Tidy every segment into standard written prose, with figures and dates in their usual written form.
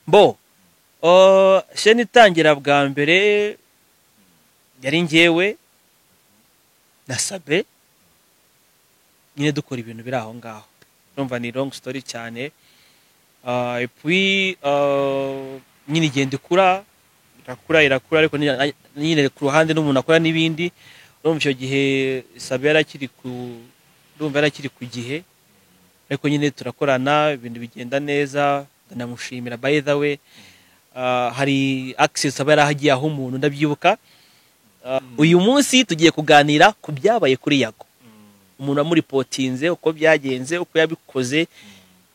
Bo sheni itangira bwa mbere yari njyewe na Sabe nyine dukora ibintu biri aho ngaho. Urumva ni long story cyane. Et puis nyine igenda ikura irakura ariko nyine ku ruhande n'umuntu akora n'ibindi. Urumva icyo gihe Sabe yarakiri ku gihe, ariko nyine turakorana ibintu bigenda neza. Ndanamushimira by the way. Hari access aba yarahagiye aho umuntu ndabyibuka. Uyu munsi tugiye kuganira ku byabaye kuri Yago. Umuntu amuripotinze uko byagenze, uko yabikoze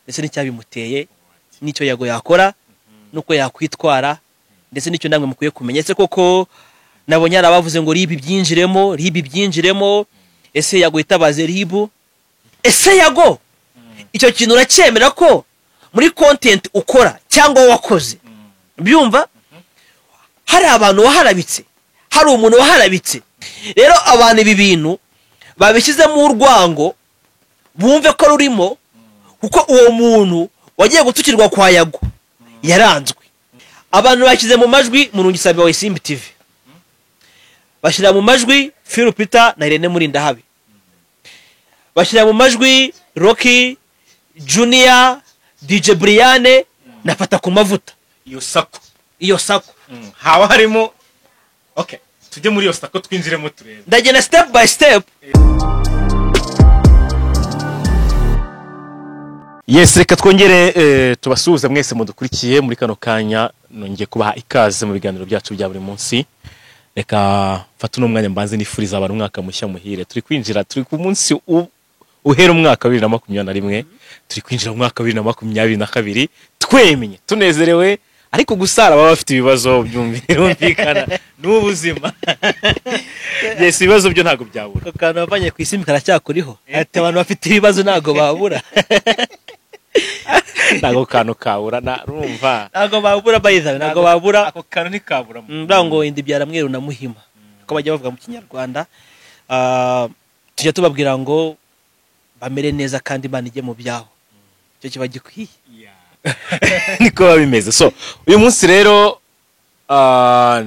ndetse n'icyabimuteye, n'icyo Yago yakora nuko yakwitwara, ndetse n'icyo ndamwe mukwiye kumenya. Ese koko nabonye arabavuze ngo ribi byinjiremo, ese Yago itabaze ribu? Ese Yago icyo kintu uracyemera ko muri content ukora cyangwa wakoze? Byumva hari abantu waharabitse, hari umuntu waharabitse. Rero abantu ibi bintu babishyizemo urwango bumve ko rurimo, kuko uwo muntu wagiye gutukirwa kwa Yago yaranzwe. Abantu bashyize mu majwi Murungi Sabe wa Isimbi TV, bashyira mu majwi Phil Peter na Irene Murindahabi, bashyira mu majwi Rocky Junior, DJ Brian na Fata ku Mavuta. Iyo sako haba harimo. Okay, tujye muri iyo sako twinjiremo turebe. Ndagenda step by step. Yes, reka twongere tubasuhuza mwese mudukurikiye muri kano kanya. Nongeye kubaha ikaze mu biganiro byacu bya buri munsi. Reka fata uno mwanya mbanze nifuriza abantu umwaka mushya muhire. Turi ku munsi uhera umwaka 2021, turi kwinjira mu mwaka 2022 twemenye tunezerewe, ariko gusara baba bafite ibibazo byumvikana n'ubuzima. Yes, ibibazo byo ntago byabura. Kandi bavanye ku Isimbi karacyakuriho. Ati abantu bafite ibibazo ntago babura. Ntago kano kabura narumva. Ntago babura bayiza, ntago babura. Ako kano ni kabura. Ngo indi byara mweru na Muhima. Ko bajya bavuga mu Kinyarwanda. Tujya tubabwira ngo bamere neza kandi banige mu byaho. Cyo kiba gikwiye. Niko babimeze. So uyu munsi rero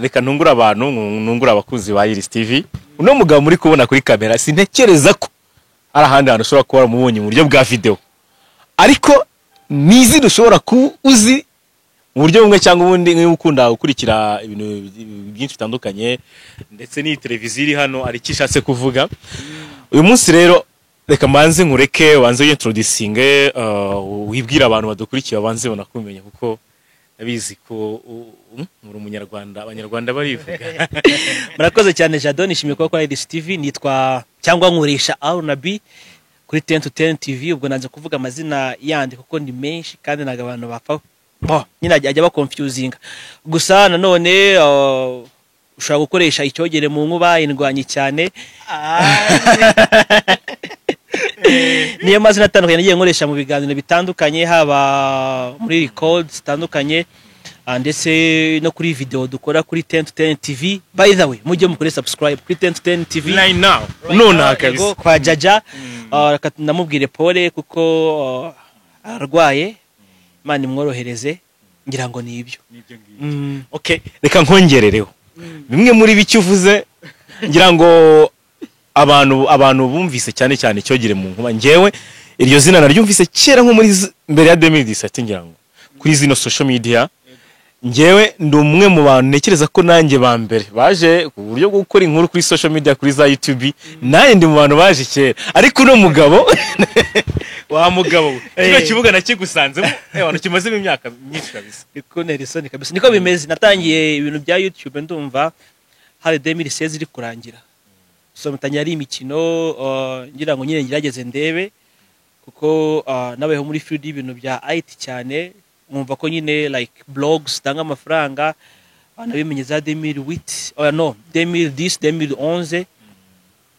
reka ntungura abantu, ntungura abakunzi ba Iris TV. Uno mugabo muri kubona kuri kamera sintekereza ko ari ahandi hantu ushobora kuba mubonye mu buryo bwa video, ariko nizi dushobora uzi mu buryo bumwe cyangwa ubundi, nk'ukunda gukurikira ibintu byinshi bitandukanye ndetse ni televiziyo iri hano ari kishatse kuvuga. Uyu munsi rero reka mbanze nkureke wanze introducinge wibwira abantu badukurikiye banze banakumenya, kuko nabizi ko muri umunyarwanda, abanyarwanda barivuga. Murakoze cyane Jadon, nishimiye kuba kuri Iris TV. Nitwa cyangwa nkurisha Arunabi kuri 10-10 TV. Ubwo nanze kuvuga amazina yandi kuko ni menshi kandi naga abantu bapfa nyine ajya ba confusing. Gusa nanone ushobora gukoresha icyogere mu nkuba indwanyi cyane. Niyo mazina atandukanye nagiye nkoresha mu biganiro bitandukanye, haba muri records zitandukanye ndetse no kuri video dukora kuri 10-10 TV. By the way, mujye mukore subscribe kuri 10-10 TV right now. None kabisa kwa Jaja. Namubwire pole kuko arwaye, Imana imworohereze, ngira ngo ni ibyo. Okay, reka nkongerereho bimwe muri bicyo uvuze, ngira ngo abantu bumvise cyane cyane cyogere mu nkuba. Ngewe iryo zina naryumvise kera nko muri mbere ya 2017, ngira ngo kuri zino social media. Ngewe ndi umwe mu bantu nekereza ko nanjye ba mbere baje ku buryo bwo gukora inkuru kuri social media kuri za YouTube. Naye ndi mu bantu baje kera, ariko no mugabo wa mugabo kino kibuga nakigusanzemo abantu kimaze imyaka myinshi kabisa. Niko Nelson kabisa niko bimeze. Natangiye ibintu bya YouTube ndumva hari 2016 iri kurangira. So mutanya ari imikino ngira ngo nyine ngirageze ndebe, kuko nabayeho muri field y'ibintu bya IT cyane. Mwumva ko nyine like blogs tanga amafaranga, nabimenye za 2008 no 2010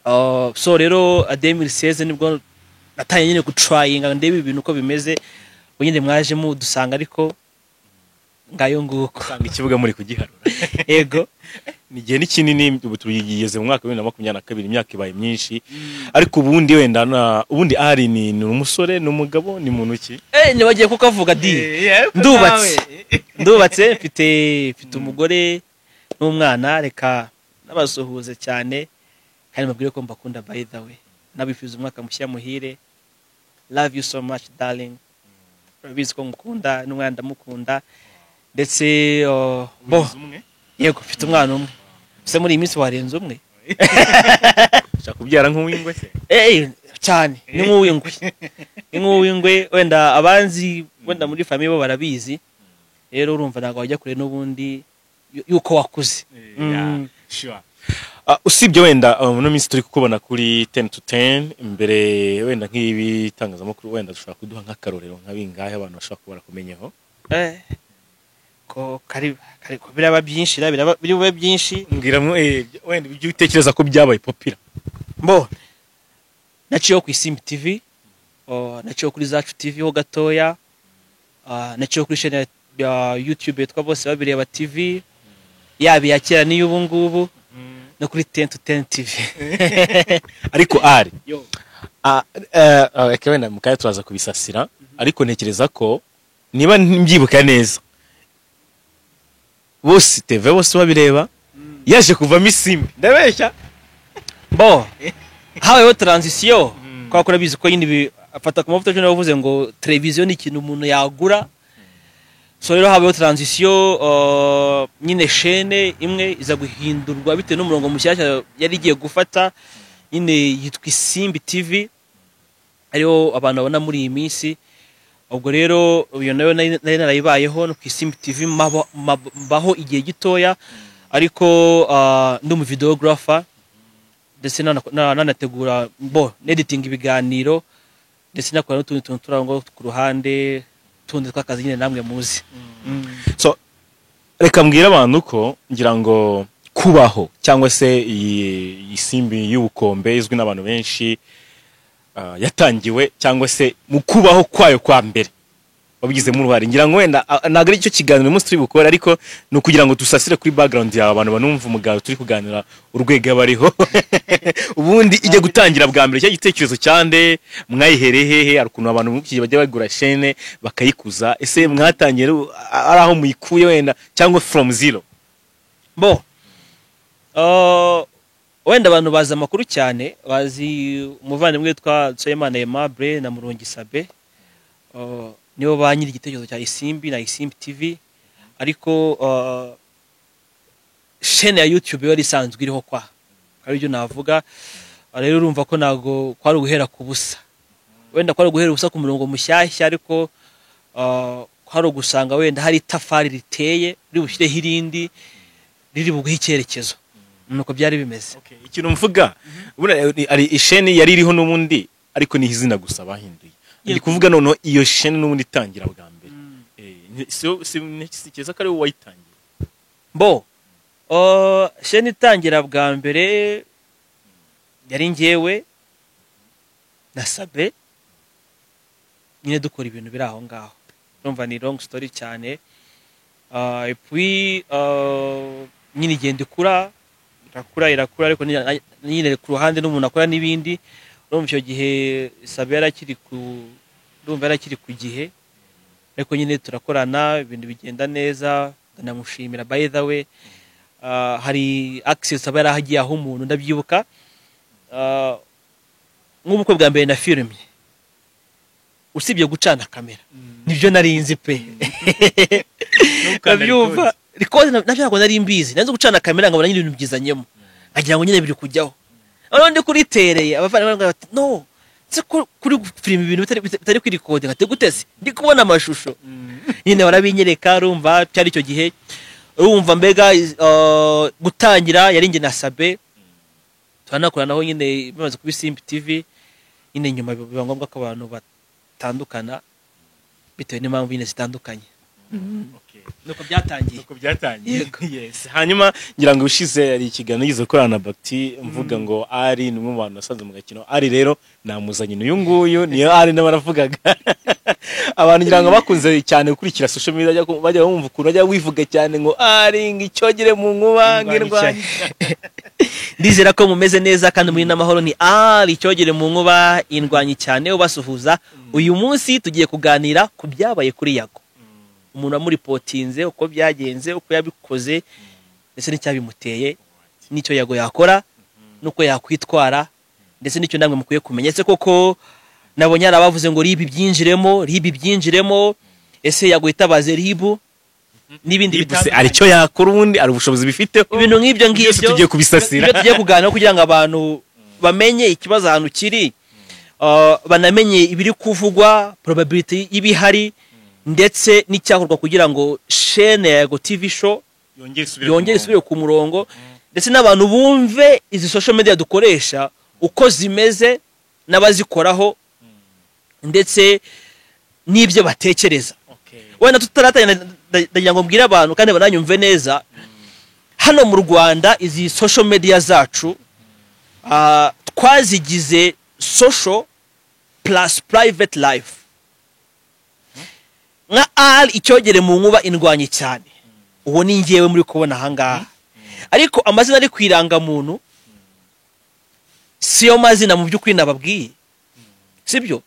2011. So rero 2016 nibwo natanye nyine ku trying ndebe ibintu uko bimeze. Nyine mwaje mu dusanga ariko ngayo nguko usanga ikibuga muri kugiharura. Ego nigihe n'ikinini ubu tubigeze mu mwaka 2022, imyaka ibaye myinshi. Ariko ubundi wenda ubundi ari ni umusore n'umugabo ni muntu ki? Nibagiye kukavuga di ndubatse ndubatse mfite umugore n'umwana, reka nabasuhuze cyane kandi mbabwire ko mbakunda by the way, nabifuza umwaka mushya muhire. Love you so much darling, urabizi ko ngukunda n'umwana ndamukunda ndetse yego mfite umwana umwe. Ese muri iyi minsi warenze umwe? ushaka kubyara nk'uw'ingwe se? Cyane ni nk'uw'ingwe wenda abanzi wenda muri famille bo barabizi, rero urumva ntabwo wajya kure n'ubundi yuko wakuze. Sure. Usibye wenda no minsi turi kukubona kuri 10 to 10 imbere, wenda nk'ibi tangazamakuru, wenda dushobora kuduha nk'akarorero nka bingahe abantu bashobora kuba barakumenyeho? Ko biraba byinshi, biraba byinshi. Mbwira wenda ibyo utekereza ko byabaye popira. Naciyeho ku Isimbi TV, naciyeho kuri Zacu TV ho gatoya, naciyeho kuri channel ya YouTube yitwa Bose Babireba TV, yaba iya kera n'iy'ubu ngubu, no kuri 10 to 10 TV. Ariko ari wenda mukaya turaza kubisasira, ariko ntekereza ko niba mbyibuka neza Bose TV Bose Babireba yaje kuvamo Isimbi, ndabeshya? Habayeho transition, kwa kora bizi ko yindi afata ku mavuta cyo navuze ngo televiziyo ni ikintu umuntu yagura. So rero habayeho transition, nyine chaîne imwe iza guhindurwa bitewe n'umurongo mushyashya yari igiye gufata, nyine yitwa Isimbi TV, ariyo abantu babona muri iyi minsi. Ubwo rero uyo nayo nari narayibayeho no ku Isimbi TV mbaho igihe gitoya, ariko ndi mu videographer ndetse nanategura editing ibiganiro ndetse nakora n'utundi tuntu turango ku ruhande tundi tw'akazi nyine namwe muzi. So reka mbwira abantu ko ngira ngo kubaho cyangwa se Isimbi y'ubukombe izwi n'abantu benshi, yatangiwe cyangwa se mu kubaho kwayo kwa mbere wabigize mu ruhare. Ngira ngo wenda nagari icyo kiganiro umunsi turi bukora, ariko no kugira ngo dusasire kuri background yawe abantu banumva umugabo turi kuganira urwego bariho. Ubundi ijye gutangira bwa mbere cyo gitekerezo cyande mwayihereye hehe? Arukuntu abantu mukiye bajya bagura chaîne bakayikuza, ese mwatangiye ari aho muyikuye wenda cyangwa from zero? Wenda abantu baza amakuru cyane, bazi umuvandimwe witwa Nsabimana Aimable na Murongi Sabe, nibo banyiri igitekerezo cya Isimbi na Isimbi TV, ariko chaîne ya YouTube yari isanzwe iriho ari byo navuga. Rero urumva ko nago kwari uguhera ku busa, wenda kwari uguhera ubusa ku murongo mushyashya, ariko kwari ugusanga wenda hari tafari riteye uri bushyireho irindi riri buguhe icyerekezo. Nuko byari bimeze. Ikintu mvuga ari chaîne yari iriho n'ubundi, ariko ni izina gusa bahinduye. Ndi kuvuga noneho iyo chaîne n'ubundi itangira bwa mbere. Ntekereza ko ari wowe wayitangiye. Chaîne itangira bwa mbere yari njyewe na Sabe, nyine dukora ibintu biri aho ngaho. Urumva ni long story cyane. Et puis nyine igenda ikura ariko nyine ku ruhande n'umuntu akora n'ibindi. Urumva icyo gihe Sabe yarakiri ku gihe, ariko nyine turakorana ibintu bigenda neza, ndanamushimira by the way. Hari access aba yarahagiye aho umuntu ndabyibuka, nk'ubukwe bwa mbere na filime usibye gucana kamera nibyo narinzi pe. Ndabyumva record nabyo nari mbizi, nanze gucana kamera ngabona nyine ibintu byizanyemo, nkagira ngo nyine biri kujyaho. Ndi kuri tereye abavana bati no, se kuri film ibintu bitari kuri record ngate gutese ndi kubona amashusho nyine warabinyereka. Urumva cyari icyo gihe, urumva mbega gutangira yari nge na Sabe turanakoranaho nyine bimaze kuba Isimbi TV. Nyine nyuma biba ngombwa ko abantu batandukana bitewe n'impamvu nyine zitandukanye. Nuko byatangiye. Yes. Hanyuma ngira ngo ushize ari ikiganiro yize korana na Bakti, mvuga ngo ari nimwe mu bantu nasanze mu gakino. Ari rero namuzanye uyu nguyu niyo ari n'abaravugaga. Abantu ngira ngo bakunze cyane gukurikira social media bajya bumva ukuntu bajya wivuga cyane ngo ari ngicyogere mu nkuba ngirwanye. Ndizera ko mumeze neza kandi muri n'amahoro. Ni ari icyogere mu nkuba indwanyi cyane ubasuhuza. Uyu munsi tugiye kuganira ku byabaye kuri Yago. umuntu amuripotinze uko byagenze uko yabikoze ndetse n'icyabimuteye n'icyo Yago yakora nuko yakwitwara ndetse n'icyo namwe mukwiye kumenya. Ese koko nabonye arabavuze ngo ribi byinjiremo ese Yago itabaze ribu n'ibindi bitandukanye aricyo yakora ubundi ari ubushobozi bifite ibintu nk'ibyo ngibyo tugiye kubisasira ibyo tugiye kuganira kugira ngo abantu bamenye ikibazo ahantu kiri, banamenye ibiri kuvugwa, probability y'ibihari ndetse n'icyakorwa kugira ngo chaîne ya Yago TV show yongere isubire ku murongo, ndetse n'abantu bumve izi social media dukoresha uko zimeze n'abazikoraho ndetse n'ibyo batekereza. Wenda tutaratanya ndagira ngo mbwire abantu kandi bananyumve neza, hano mu Rwanda izi social media zacu twazigize social plus private life. Nka ari icyogere mu nkuba indwanye cyane, uwo ni ngewe muri kubona ahangaha, ariko amazina ari kwiranga muntu siyo mazina mu by'ukuri nababwiye, sibyo?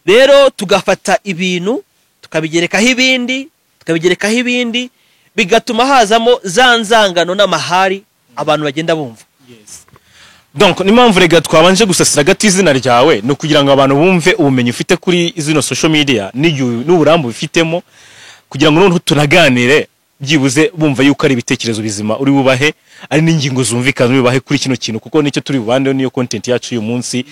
Rero tugafata ibintu tukabigerekaho ibindi bigatuma hazamo za nzangano n'amahari abantu bagenda bumva. Donc ni mpamvu rega twabanje gusasira gati izina ryawe no kugira ngo abantu bumve ubumenyi ufite kuri izino social media n'uburambu bifitemo, kugira ngo noneho tunaganire byibuze bumva yuko ari ibitekerezo bizima uri bubahe, ari n'ingingo zumvikana uri bubahe kuri kino kintu, kuko nicyo turi bubande niyo content yacu uyu munsi.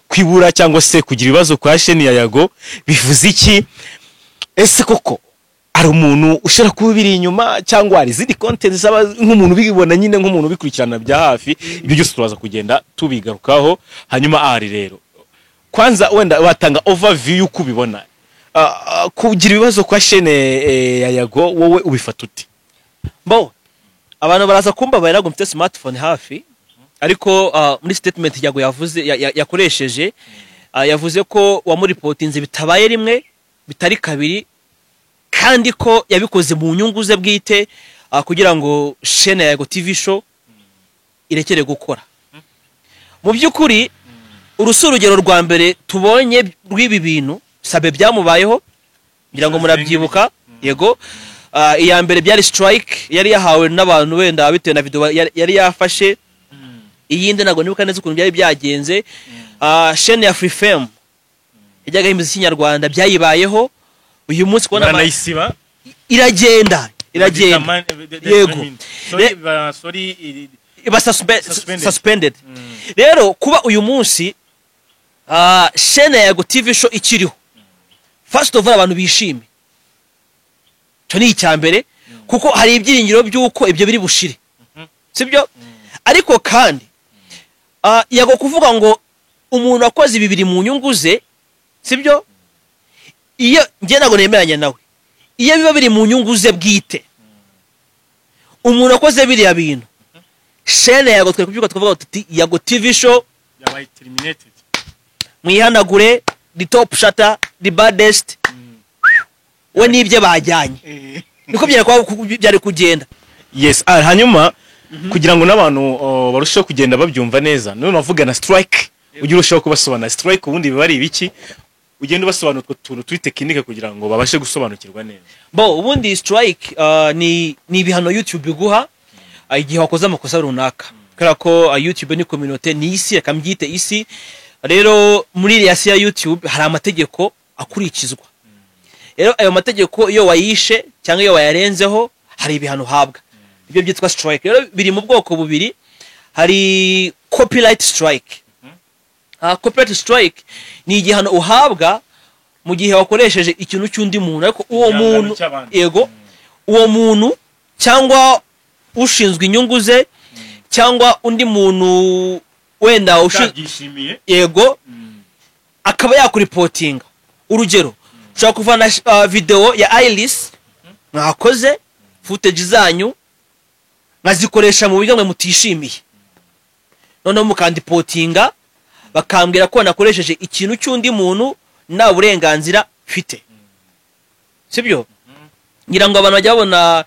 Kwibura cyangwa se kugira ibibazo kwa chaîne ya Yago bivuze iki? Ese koko ari umuntu ushaka kuba biri inyuma cyangwa ari izindi content zaba nk'umuntu bibona nyine nk'umuntu bikurikirana bya hafi? Ibyo byose turaza kugenda tubigarukaho. Hanyuma ari rero kwanza wenda watanga overview y'uko ubibona kugira ibibazo kwa chaîne ya Yago, wowe ubifata uti? Bo abantu baraza kumbabarira ngo mfite smartphone hafi, ariko muri statement Yago yavuze yakoresheje yavuze ko wamuripotinze bitabaye rimwe bitari kabiri, kandi ko yabikoze mu nyungu ze bwite kugira ngo chaîne ya Yago TV show irekere gukora. Mu by'ukuri urugero rwa mbere tubonye rw'ibi bintu Sabe byamubayeho, ngira ngo murabyibuka. Yego iya mbere byari strike yari yahawe n'abantu wenda bitewe na video yari yafashe. Iyindi nago nibuka neza ukuntu byari byagenze. Chaîne ya Free Fame ijyaga imiziki nyarwanda byayibayeho. Uyu munsi kubona banayisiba iragenda yego iba suspended. Rero kuba uyu munsi chaîne ya Yago TV show ikiriho, first of all abantu bishime, cyo ni icyambere, kuko hari ibyiringiro by'uko ibyo biri bushire, sibyo? Ariko kandi Yago kuvuga ngo umuntu akoze bibiri mu nyungu ze, sibyo? Iyo ngiye nago nemeranya nawe, iyo biba biri mu nyungu ze bwite, umuntu akoze biriya bintu, chaîne ya Yago twekubyuka tukavuga tuti Yago TV show yabaye terminated, mwihanagure, the top shutter, the baddest, we nibye bajyanye, niko byari kugenda. Yes. Hanyuma kugira ngo n'abantu barusheho kugenda babyumva neza, none navuga na strike, ugira urushaho kubasobanura strike ubundi biba ari ibiki, ugenda ubasobanura utuntu turi technique kugira ngo babashe gusobanukirwa neza. Bo ubundi strike ni ibihano YouTube iguha igihe wakoze amakosa runaka, kubera ko YouTube ni community, ni isi, akambyite isi. Rero muri riyasi ya YouTube hari amategeko akurikizwa. Rero ayo mategeko iyo wayishe cyangwa iyo wayarenzeho hari ibihano habwa, ibyo byitwa strike. Rero biri mu bwoko bubiri, hari copyright strike. Copyright strike ni igihano uhabwa mu gihe wakoresheje ikintu cy'undi muntu, ariko uwo muntu uwo muntu cyangwa ushinzwe inyungu ze cyangwa undi muntu wenda yego akaba yakuripotinga. Urugero, ushaka kuvana video ya Iris mwakoze footage zanyu nkazikoresha mu buryo mwe mutishimiye, noneho mukandipotinga bakambwira ko nakoresheje ikintu cy'undi muntu nta burenganzira mfite, sibyo? Ngira ngo abantu bajya babona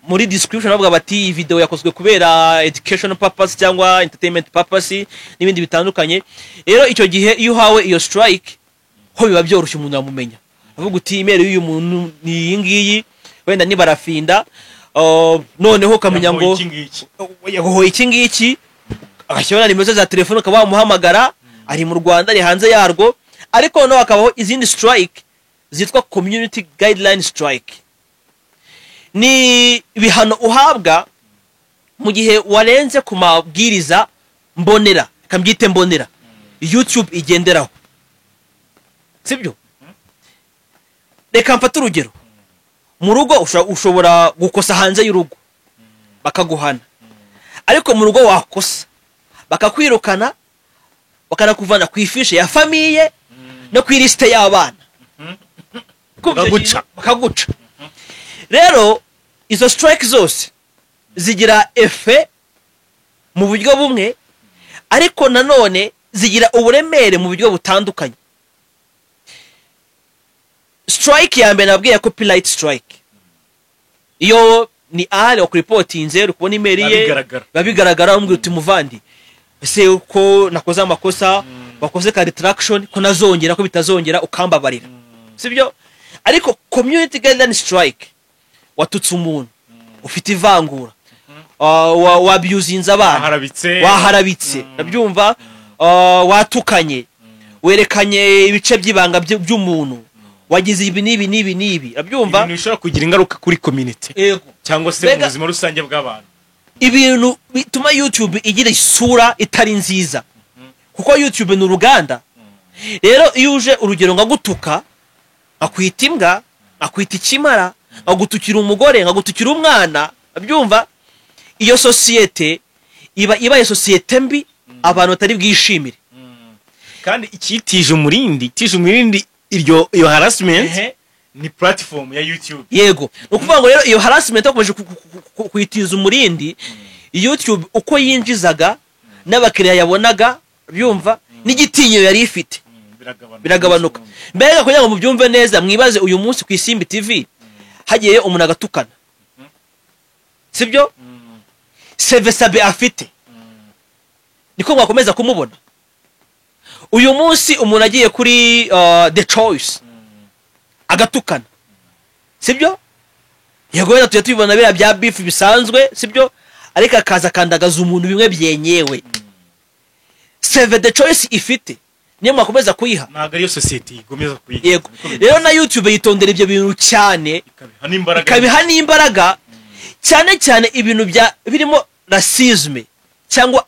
muri description bavuga bati video yakozwe kubera education purpose cyangwa entertainment purpose n'ibindi bitandukanye. Rero icyo gihe iyo hawe iyo strike ho biba byoroshye umuntu amumenya, avuga uti email y'uyu muntu ni iyi ngiyi wenda ni barafinda noneho ukamenya ngo yahoye iki ngiki agashyira nimero za telefone ukaba wamuhamagara ari mu Rwanda ari hanze yarwo ariko noneho hakabaho izindi strike zitwa community guideline strike ni ibihano uhabwa mu gihe warenze ku mabwiriza mbonera kambyite mbonera YouTube igenderaho sibyo reka mfata urugero mu rugo ushobora gukosa hanze y'urugo bakaguhana ariko mu rugo wakosa bakakwirukana bakanakuvana ku ifishe ya famiye no ku liste y'abana bakaguca rero izo strike zose zigira effet mu buryo bumwe ariko nanone zigira uburemere mu buryo butandukanye strike ya mbere nabwiye copyright strike iyo ni ahari wakuripotinze ukubona email ye babigaragara umbwira uti muvandi ese uko nakoze amakosa wakoze ka retraction ko nazongera ko bitazongera ukambabarira sibyo ariko community guideline strike watutse umuntu ufite ivangura wabyuzinze abana waharabitse nabyumva watukanye werekanye ibice by'ibanga by'umuntu wagize ibi nibi nabyumva ibintu bishobora kugira ingaruka kuri community cyangwa se mu buzima rusange bw'abantu ibintu bituma YouTube igira isura itari nziza kuko YouTube ni uruganda rero iyo uje urugero ngagutuka akwita imbwa akwita ikimara agutukira umugore ngagutukira umwana abyumva iyo societe ibaye societe mbi abantu batari bwishimire kandi ikitije umurindi iyo harassment ni platform ya YouTube yego ukuvuga ngo rero iyo harassment yakomeje kwitiza umurindi YouTube uko yinjizaga n'abakiriya yabonaga byumva n'igitinyo yari ifite biragabanuka mbega kugira ngo mubyumve neza mwibaze uyu munsi ku Isimbi TV hagiye umuntu agatukana sibyo Sabe afite niko mwakomeza kumubona uyu munsi umuntu agiye kuri The Choice agatukana sibyo yego wenda tujya tubibona bira bya beef bisanzwe sibyo ariko akaza kandagaza umuntu bimwe byenyewe Save The Choice ifite niyo mwakomeza kuyiha ntago ariyo society igomeza kuyiha yego rero na YouTube yitondera ibyo bintu cyane ikabiha n'imbaraga cyane ibintu birimo racisme cyangwa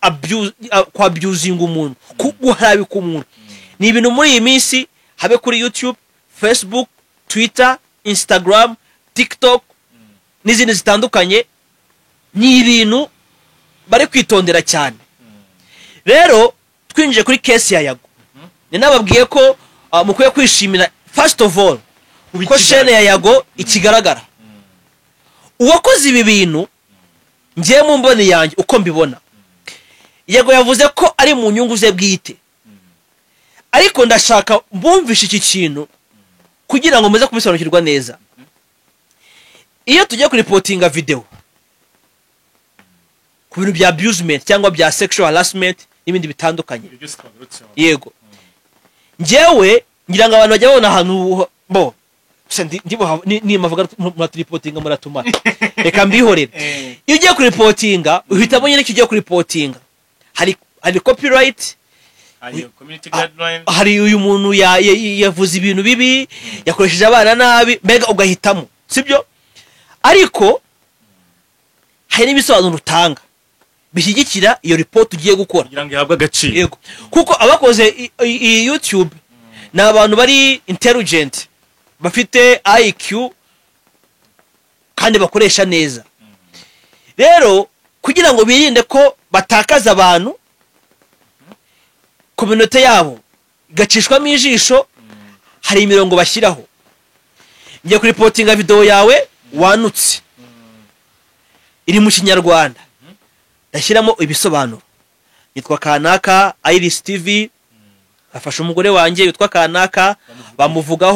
abusing umuntu guharabika umuntu ni ibintu muri iyi minsi habe kuri YouTube Facebook Twitter Instagram TikTok n'izindi zitandukanye ni ibintu bari kwitondera cyane rero twinjiye kuri case ya Yago ni nababwiye ko mukwiye kwishimira first of all ko chaîne ya Yago ikigaragara uwakoze ibi bintu ngiye mu mbone yanjye uko mbibona Yago yavuze ko ari mu nyungu ze bwite ariko ndashaka mbumvisha iki kintu kugira ngo muze kubisobanukirwa neza iyo tugiye kuripotinga video ku bintu bya abusement cyangwa bya sexual harassment n'ibindi bitandukanye yego ngewe ngira ngo abantu bajya babona ahantu bo ni mavuga muraturepotinga muratuma reka mbihorere iyo ugiye kuripotinga uhita nyine ko ugiye kuripotinga hari copyright hari uyu muntu yavuze ibintu bibi yakoresheje abana nabi mbega ugahitamo sibyo ariko hari n'ibisobanuro utanga bishyigikira iyo report ugiye gukora kugira ngo ihabwe agaciro yego kuko abakoze iyi YouTube ni abantu bari intelligent bafite IQ kandi bakoresha neza rero kugira ngo birinde ko batakaza abantu community yabo gacishwamo ijisho hari imirongo bashyiraho ngiye kuripotinga video yawe wanutse iri mu Kinyarwanda ndashyiramo ibisobanuro yitwa kanaka Iris TV afasha umugore wanjye yitwa kanaka bamuvuga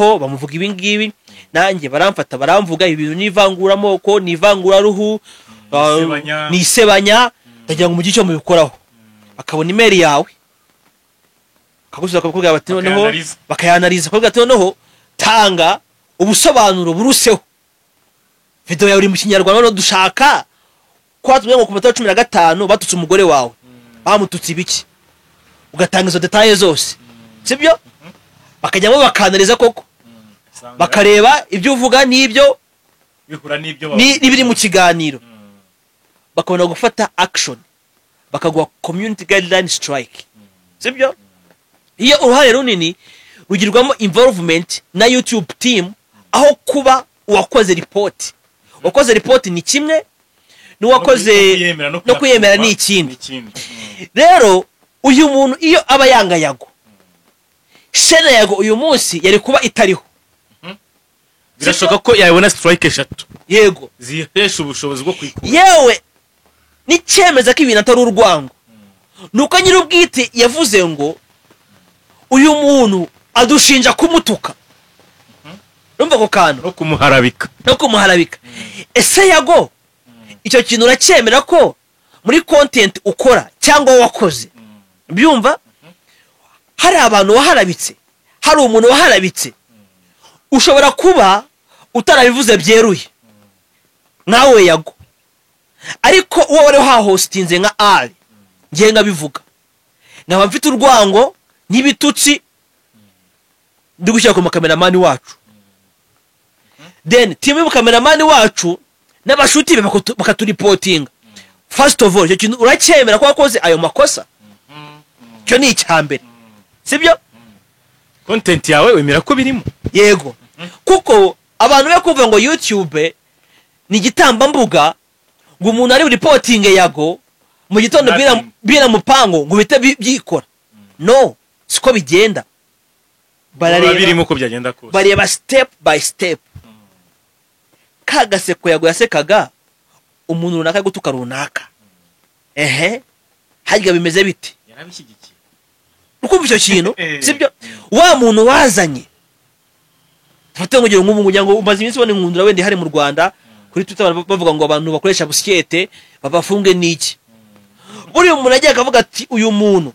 ibingibi nanjye baramfata baramvuga ibintu nivangura amoko nivangura ruhu nisebanya ndagira ngo umujyi cyo mubikoraho akabona email yawe akagusubiza akakubwira bati noneho bakayanaliza akakubwira ati noneho tanga ubusobanuro buruseho. Video yawe uri mu kinyarwanda no dushaka ko tubye ngo ku minota 15 batutse umugore wawe bamututse ibiki ugatanga izo details zose sibyo bakajyamo bakanariza koko bakareba ibyo uvuga n'ibyo bihura n'ibyo n'ibiri mu kiganiro bakabona gufata action bakagwa community guideline strike sibyo iyo uruhare runini rugirwamo involvement na YouTube team aho kuba uwakoze report. Wakoze report ni kimwe n'uwakoze no kwiyemera ni ikindi. Rero uyu muntu iyo aba yanga Yago shene Yago uyu munsi yari kuba itariho. Birashoka ko yabona strike 3 yego zihesha ubushobozi bwo kwikura. Yewe ni cyemeza ko ibintu atari urwango. Nuko nyiri ubwite yavuze ngo uyu muntu adushinja kumutuka. Numva ko kantu no kumuharabika. Ese Yago icyo kintu uracyemera ko muri content ukora cyangwa wakoze? Byumva hari abantu waharabitse, hari umuntu waharabitse. Ushobora kuba utarabivuze byeruye nawe Yago, ariko uwo wari hahostinze nka Ali ngiye ngabivuga nkaba mfite urwango n'ibitutsi ndigushyira ku cameraman wacu. Then team mu cameraman wacu n'abashuti be bakaturipotinga. First of all, cyo kintu uracyemera ko wakoze ayo makosa? Cyo ni icyambere. Sibyo? Content yawe wemera ko birimo? Yego. Kuko abantu be kuvuga ngo YouTube ni gitamba mbuga ngo umuntu ari reporting Yago mu gitondo bira mupango ngo bite byikora. No, siko bigenda. Barareba birimo ko byagenda kose. Bareba step by step. Kagaseko Yago yasekaga umuntu runaka gutuka runaka. Harya bimeze biti? Yarabishyigikiye. Ukumva icyo kintu sibyo wa muntu wazanye. Fate ngo nk'ubu ngo umaze iminsi bone nkundura wende hari mu Rwanda kuri Twitter bavuga ngo abantu bakoresha busikete babafunge niki. Buri umuntu agiye akavuga ati uyu muntu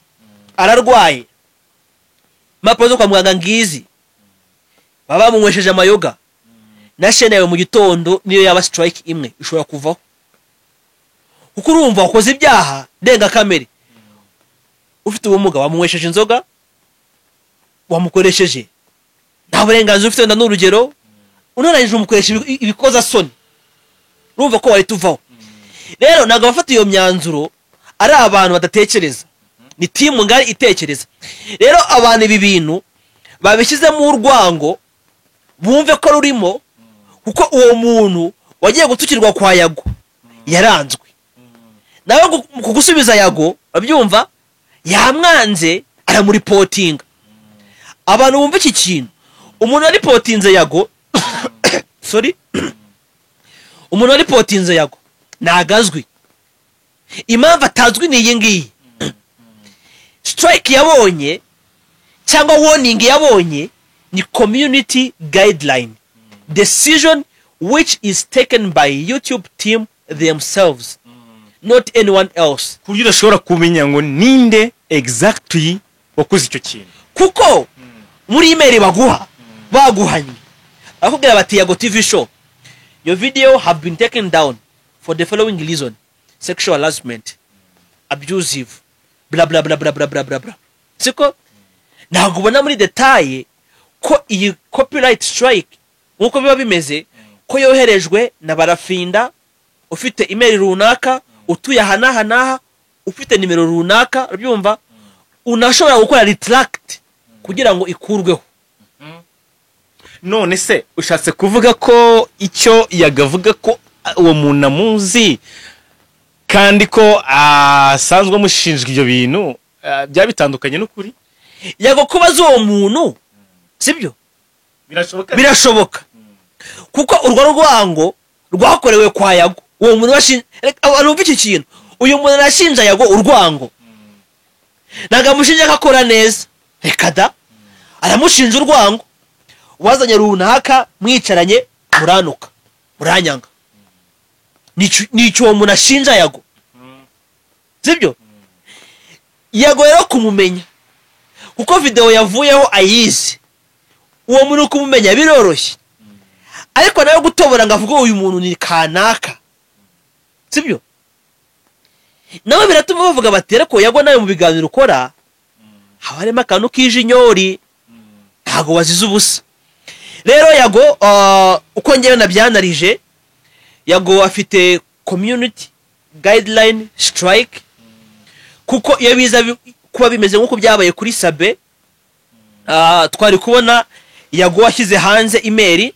ararwaye. Mapozo kwa muganga ngizi. Baba munywesheje amayoga. Na shene yawe mu gitondo niyo yaba strike imwe ishobora kuvaho. Kuko urumva wakoze ibyaha ndenga kamere. Ufite ubumuga wamunywesheje inzoga wamukoresheje. Nta burenganzira ufite ndana urugero unarangije umukoresha ibikoza soni. Urumva ko wari tuvaho. Rero nago bafata iyo myanzuro ari abantu badatekereza. Ni team ngari itekereza. Rero abantu ibi bintu babishyizemo urwango bumve ko rurimo kuko uwo muntu wagiye gutukirwa kwa Yago yaranzwe. Nawe kugusubiza Yago babyumva yamwanze aramuripotinga. Abantu bumva iki kintu umuntu ari reportinze Yago sorry umuntu ari reportinze Yago nagazwi. Impamvu atazwi ni iyi ngiyi. Strike yabonye cyangwa warning yabonye ni community guideline decision which is taken by YouTube team themselves, not anyone else. Kuburyo udashobora kumenya ngo ninde exactly wakoze icyo kintu. Kuko muri email baguhanye akubwira bati Yago TV show your video have been taken down for the following reason: sexual harassment, abusive, bla bla bla bla bla bla bla. Siko ntabwo ubona muri detail ko iyi copyright strike nkuko biba bimeze ko yoherejwe na Barafinda ufite email runaka utuye hanaha ufite nimero runaka ubyumva unashobora gukora retract kugira ngo ikurweho. None se ushatse kuvuga ko icyo yagavuga ko uwo muntu amuzi kandi ko asanzwe amushinjwa ibyo bintu byabitandukanye n'ukuri? Yago kubaza uwo muntu sibyo birashoboka kuko urwo rwango rwakorewe kwa Yago uwo muntu abantu bumva iki kintu uyu muntu arashinja Yago urwango naga mushinja akakora neza reka da aramushinja urwango wazanye runaka mwicaranye muranuka muranyanga nicyo uwo muntu ashinja Yago sibyo. Yago rero kumumenya kuko video yavuyeho ayizi uwo muntu kumumenya biroroshye, ariko nawe gutobora ngo avuge uyu muntu ni kanaka, sibyo? Nawe biratuma bavuga bati ariko Yago nawe mu biganiro ukora haba harimo akantu k'ijinyori, ntago wazize ubusa. Rero Yago uko ngewe nabyanarije, Yago afite community guideline strike, kuko iyo biza kuba bimeze nk'uko byabaye kuri Sabe, twari kubona Yago washyize hanze email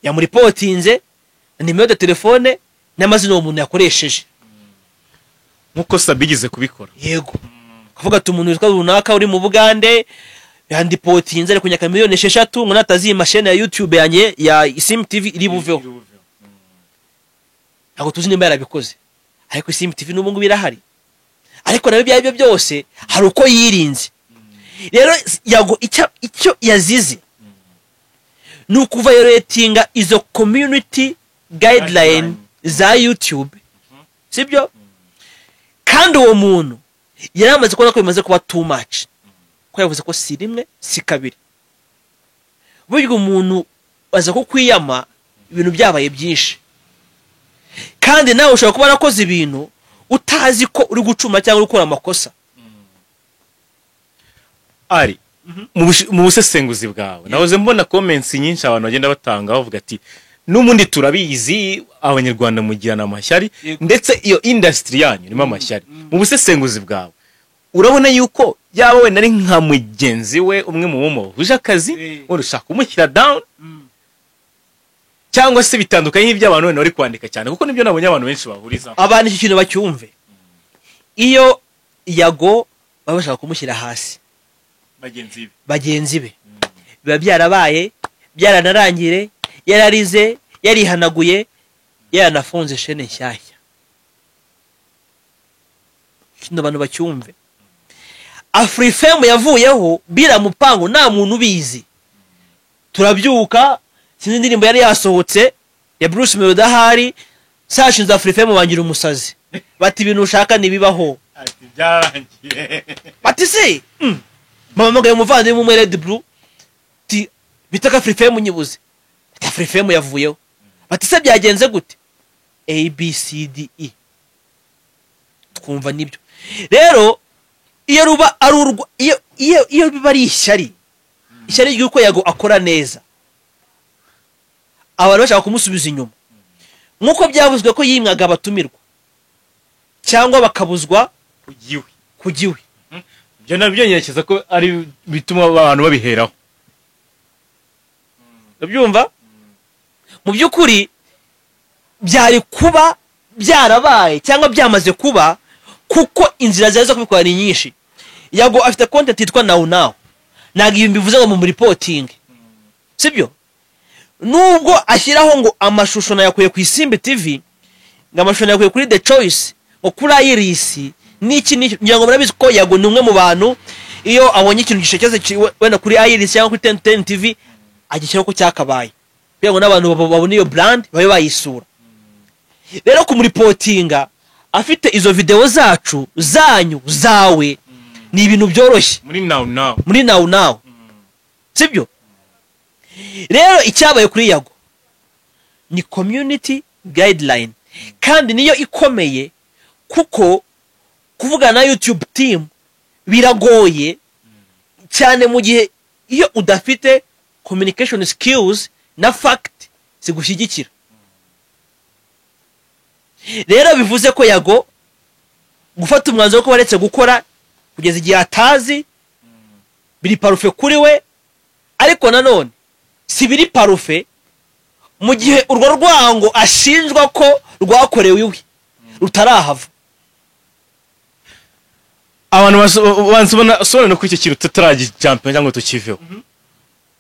yamuripotinze na nimero de telefone n'amazina umuntu yakoresheje, nkuko Sabe igize kubikora. Yego, kuvuga ati umuntu witwa runaka uri mu Bugande yandipotinze ari kunyaka 6,000,000 ngo natazima chaîne ya YouTube yanye ya Isim TV iri buveho. Ntabwo tuzi nimba yarabikoze, ariko Isim TV n'ubu ngubu irahari. Ariko nawe byabyo byose hari uko yirinze. Rero Yago icyo yazize ni ukuvayoletinga izo community guideline za YouTube, sibyo? Kandi uwo muntu yaramaze kubona ko bimaze kuba too much, ko yavuze ko si rimwe si kabiri. Burya umuntu aza ko kwiyama ibintu byabaye byinshi, kandi nawe ushobora kuba nakoze ibintu utazi ko uri gucuma cyangwa uri gukora amakosa. Ari mu busesenguzi bwawe nahoze mbona comments nyinshi abantu bagenda batanga bavuga ati n'umundi turabizi abanyarwanda mugirana amashyari, ndetse iyo industry yanyu irimo amashyari. Mu busesenguzi bwawe urabona yuko yaba we nari nka mugenzi we umwe mu bomo uje akazi urushaka kumushyira down, cyangwa se bitandukanye n'ibyo abantu bari kwandika cyane, kuko nibyo nabonye abantu benshi bahuriza abantu iki kintu bacyumve. Iyo Yago babashaka kumushyira hasi bagenzi be biba byarabaye byaranarangire, yararize, yarihanaguye, yaranafunze shene nshyashya. Kino abantu bacyumve. Afrifame yavuyeho bira mupango nta muntu ubizi. Turabyuka sinzi indirimbo yari yasohotse ya Bruce Melody ahari, sashinze Afrifame bangira umusazi bati ibintu ushaka nibibaho, ati byarangiye bati se mama magaye umuvandimwe umwe Red Blue ti bitaka Afrifame unyibuze, Afrifame yavuyeho bati se byagenze gute, ABCDE twumva nibyo. Rero iyo ruba arurwa iyo biba ari ishyari ry'uko Yago akora neza, abantu bashaka kumusubiza inyuma, nkuko byavuzwe ko yimwaga abatumirwa cyangwa bakabuzwa kugiwe. Byo nabyo nyerekeza ko ari bituma abantu babiheraho. Ubyumva? Mu byukuri byari kuba byarabaye cyangwa byamaze kuba, kuko inzira zazo kubikora ni nyinshi. Yago afite content yitwa Now Now, ntabwo ibi mbivuze ngo mu reporting, sibyo? Nubwo ashyiraho ngo amashusho nayakuye ku Isimbi TV, ngo amashusho nayakuye kuri The Choice, ngo kuri Iris n'iki ngira ngo murabizi ko Yago ni umwe mu bantu iyo abonye ikintu gishekeze wenda kuri Iris cyangwa kuri 10 TV agishyiraho ko cyakabaye, kugira ngo n'abantu babone iyo brand babe bayisura. Rero ku reportinga afite izo video zacu zanyu zawe ni ibintu byoroshye muri Now Now, sibyo? Rero icyabaye kuri Yago ni community guideline, kandi niyo ikomeye, kuko kuvugana na YouTube team biragoye cyane mu gihe iyo udafite communication skills na fact zigushyigikira. Rero bivuze ko Yago gufata umwanzuro ko baretse gukora kugeza igihe atazi biri parufe kuri we, ariko nanone si biri parufe mu gihe urwo rwango ashinjwa ko rwakorewe iwe rutarahava. Abantu bansubona no kwicyo kintu tutaraji champion cyangwa tukiveho.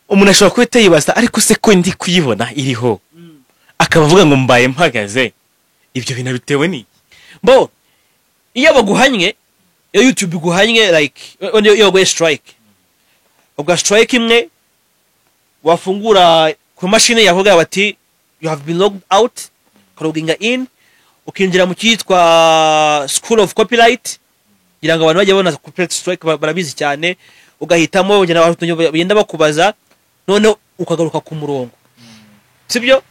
Umuntu ashobora kwita yibaza ariko se ko ndi kuyibona iriho akabavuga ngo mbaye mpagaze, ibyo bintu bitewe ni bo iyo baguhanye iyo YouTube guhanye like iyo go strike, ubwa strike imwe wafungura ku mashine yavuga bati you have been logged out, logging in, ukinjira mu cyitwa School of Copyright, kugira ngo abantu bajye bona copyright strike barabizi cyane, ugahitamo bagenda bakubaza none ukagaruka ku murongo, sibyo?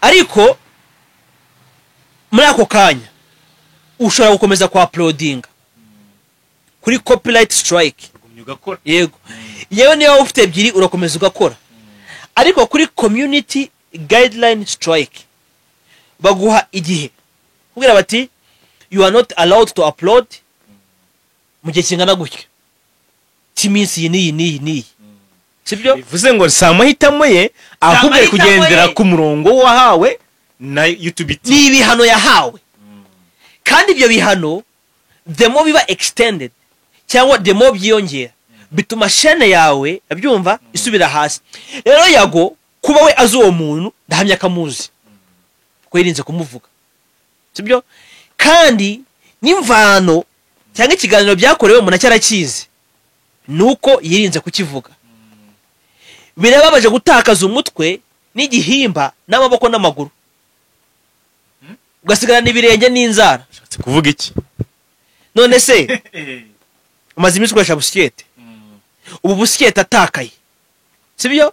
Ariko muri ako kanya ushobora gukomeza kwa uploading kuri copyright strike, yego yewe niyo ufite ebyiri urakomeza ugakora, ariko kuri community guideline strike baguha igihe kugira bati you are not allowed to upload mu gihe kingana gutyo cy'iminsi iyi, sibyo? bivuze ngo si amahitamo ye ahubwo kugendera ku murongo wahawe na YouTube. Ni ibihano yahawe, kandi ibyo bihano the more biba extended cyangwa the more byiyongera bituma shene yawe abyumva isubira hasi. Rero Yago kuba we azi uwo muntu ndahamya kamuzi ko yirinze kumuvuga, sibyo? Kandi n'imvano cyangwa ikiganiro byakorewe umuntu cyarakizi nuko yirinze kukivuga. Birababaje gutakaza umutwe n'igihimba n'amaboko n'amaguru ugasigara n'ibirenge n'inzara. Kuvuga iki? None se umaze iminsi ukoresha busikete, ubu busikete atakaye, sibyo?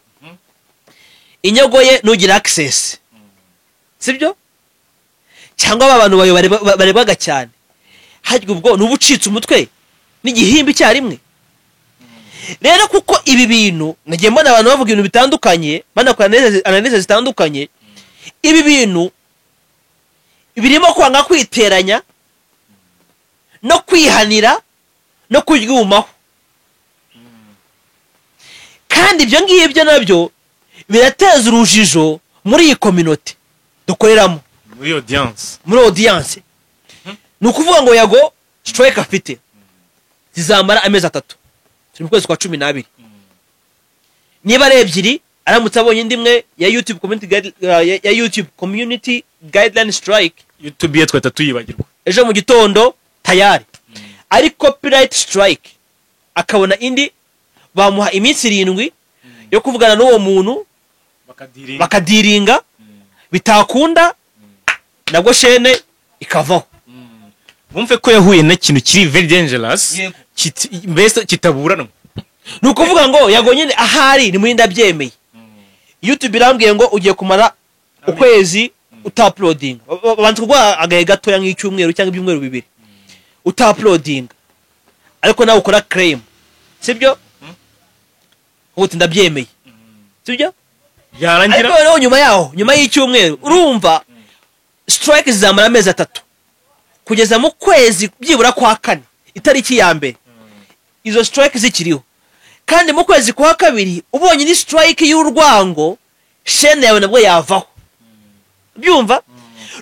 Inyogo ye nugira access, sibyo? Cyangwa abantu bayo barebaga cyane harya ubwo nubucitse umutwe n'igihimba icyarimwe. Rero kuko ibi bintu nagiye mbona abantu bavuga ibintu bitandukanye, banakora analysis zitandukanye, ibi bintu birimo kwanga kwiteranya no kwihanira no kuryumaho, kandi ibyo ngibyo nabyo birateza urujijo muri iyi community dukoreramo, muri audience. Ni ukuvuga ngo Yago strike afite zizamara amezi 3 mu kwezi kwa 12. Niba ari ebyiri aramutse abonye indimwe ya YouTube community guideline strike, YouTube yetwe tatuyibagirwa ejo mu gitondo tayari. Ari copyright strike akabona indi bamuha iminsi 7 yo kuvugana n'uwo muntu bakadiringa, bitakunda nabwo shene ikavaho. Bumve ko yahuye na kintu kiri very dangerous, mbese kitaburanwa. Ni ukuvuga ngo Yago nyine ahari ni muri ndabyemeye. YouTube irambwiye ngo ugiye kumara ukwezi utuploading, bantu kugwa agahe gato ya nk'icyumweru cyangwa ibyumweru 2 utuploading, ariko nawe ukora claim, sibyo? Uti ndabyemeye, sibyo? Yarangira ariko nyuma y'icyumweru urumva strike zizamara amezi 3 kugeza mu kwezi byibura kwa 4 itariki ya mbere izo strike zikiriho, kandi mu kwezi kwa 2 ubonye ni strike y'urwango shene yawe nabwo yavaho, byumva?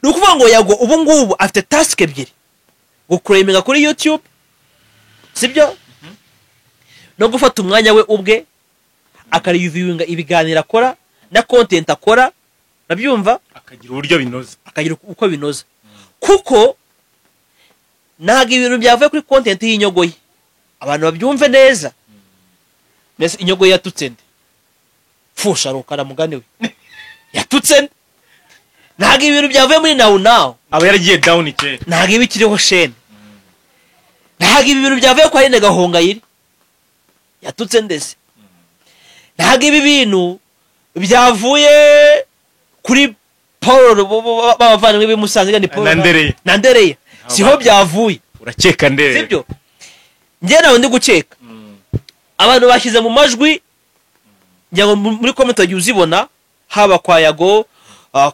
Ni ukuvuga ngo Yago ubu ngubu afite task ebyiri: guclaiminga kuri YouTube, sibyo? No gufata umwanya we ubwe akareviewinga ibiganiro akora na content akora, nabyumva, akagira uburyo binoza, akagira uko binoza. Kuko ntago ibintu byavuye kuri content y'inyogo ye abantu babyumve neza. Mbese inyogo yatutse nde? Fusha rukara mugane we yatutse nde? Ntago ibintu byavuye muri now aba yaragiye down ike, ntago ibikiriho shene, ntago ibintu byavuye kwa Irene Gahongayire yatutse ndese, ntago ibi bintu byavuye kuri Paul bavana bimusanze kandi Paul nandereye siho byavuye. Urakeka ndere, sibyo? Nge nawe ndi gukeka abantu bashyize mu majwi, njya muri comment wagiye uzibona haba kwa Yago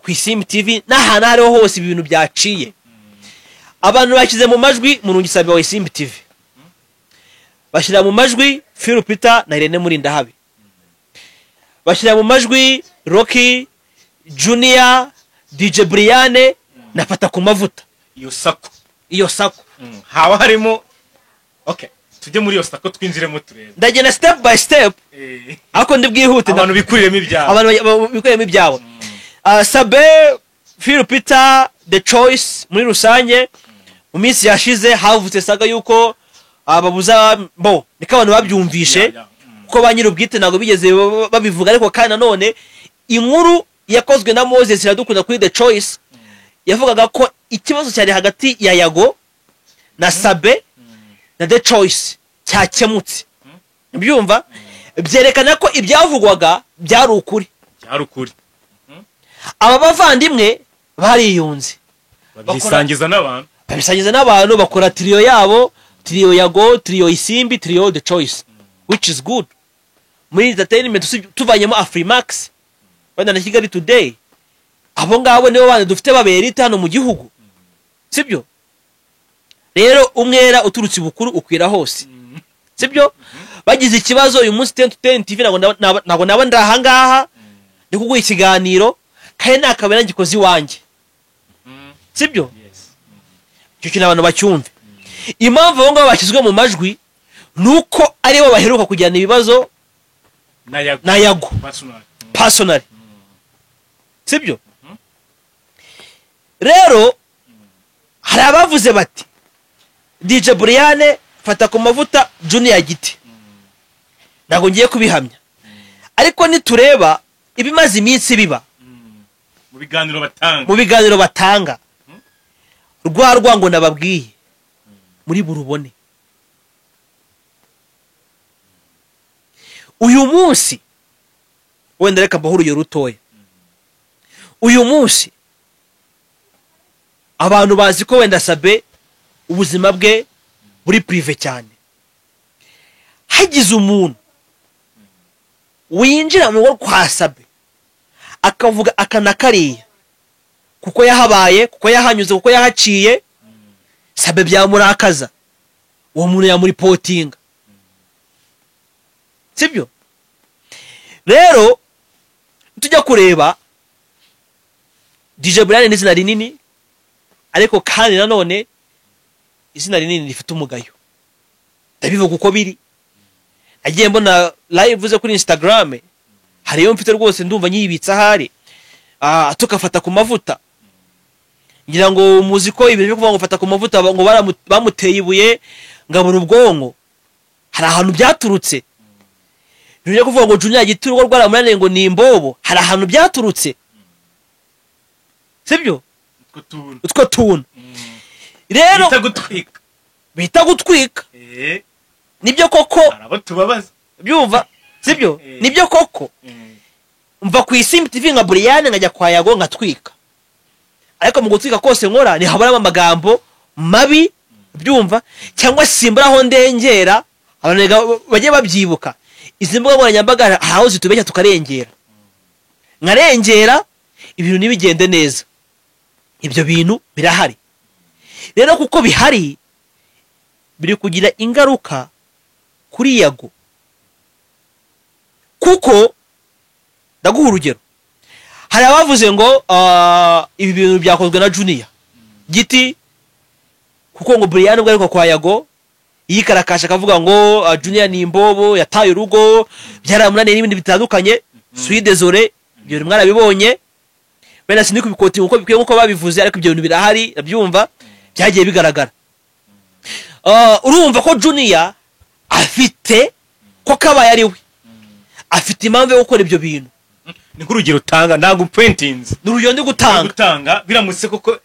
ku Isimbi TV n'ahantu hariho hose ibintu byaciye. Abantu bashyize mu majwi Murungisabe wa Isimbi TV, bashyira mu majwi Phil Peter na Irene Murindahabi, bashyira mu majwi Rocky Junior, DJ Brian na Fata ku mavuta. Iyo sako haba harimo okay, tujye muri iyo sako twinjiremo turebe, ndagenda step by step ako ndi bwihute abantu bikuriremo ibyabo, abantu bikuriremo ibyabo. Sabe, Phil Peter, The Choice muri rusange mu minsi yashize havutse saga yuko babuza bo niko abantu babyumvishe ko ba nyir'ubwite nago bigeze babivuga, ariko kandi none inkuru yakozwe na Moses iradukunda kuri The Choice yavugaga ko ikibazo cyari hagati ya Yago na Sabe na The Choice cyakemutse, byumva byerekana ko ibyavugwaga byari ukuri. cyari ukuri Aba bavandimwe bariyunze babisangiza n'abantu bakora trio yabo, trio Yago, trio Isimbi, trio The Choice, which is good. Muri entertainment tuvanyemo Afrimax wenda na Kigali Today, abo ngabo nibo bana dufite baberita hano mu gihugu, sibyo? Rero umwera uturutse bukuru ukwira hose, sibyo? Bagize ikibazo uyu munsi 10 to 10 TV nago naba ndahangaha ndi kuguha ikiganiro kandi nakabera ngikozi wanje, sibyo? Cyo kintu abantu bacyumve. Impamvu abo ngabo bashyizwe mu majwi nuko aribo baheruka kujyana ibibazo na Yago personally, sibyo? Rero hari abavuze bati DJ Brian fata ku mavuta Junior Giti, nago ngiye kubihamya, ariko nitureba ibimaze iminsi biba mu biganiro batanga rwa rwango nababwiye muri burubone. Uyu munsi wenda reka bahuru yo rutoya, uyu munsi abantu bazi ko wenda Sabe ubuzima bwe buri prive cyane. Hagize umuntu winjira mu rugo kwa Sabe akavuga akanakariya kuko yahabaye, kuko yahanyuze, kuko yahaciye, Sabe byamurakaza, uwo muntu yamuripotinga, sibyo? Rero tujya kureba DJ Brian ni izina rinini, ariko kandi nanone izina rinini rifite umugayo. Ndabivuga uko biri. Agiye mbona live uze kuri Instagram, hariyo mfite rwose ndumva nyibitsa hari tukafata ku mavuta. Ngira ngo muziko ibintu byo kuvuga ngo fata ku mavuta ngo bamuteye ibuye ngabura ubwonko, hari ahantu byaturutse. Byo kuvuga ngo Junior Giti urugo rwaramunaniye ngo ni imbobo, hari ahantu byaturutse, sibyo? Utwo tuntu rero bita gutwika nibyo koko arabo tubabaza, byumva, sibyo? Nibyo koko mva ku Isimbi TV nka Brian ngajya kwa Yago ngatwika, ariko mu gutwika kose nkora ni habara amagambo mabi, byumva? Cyangwa simbura aho ndengera abantu bajye babyibuka. Izi mbuga nkoranyambaga aho zitubeshya tukarengera, nkarengera ibintu nibigende neza. Ibyo bintu birahari rero, kuko bihari biri kugira ingaruka kuri Yago. Kuko ndaguha urugero, hari abavuze ngo ibi bintu byakozwe na Junior Giti kuko ngo Brian ubwo ariko kwa Yago yikarakasha akavuga ngo Junior ni imbobo, yataye urugo, byaramunaniye n'ibindi bitandukanye. Suis désolé, ibyo mwarabibonye, bena sindi kubikoti uko bikwiye nkuko babivuze, ariko ibyo bintu birahari, byumva byagiye bigaragara. Urumva ko Junior afite ko kabaye ari we, afite impamvu yo gukora ibyo bintu. Ni kurugero utanga ntago pointings n'urugero ndi gutanga biramutse koko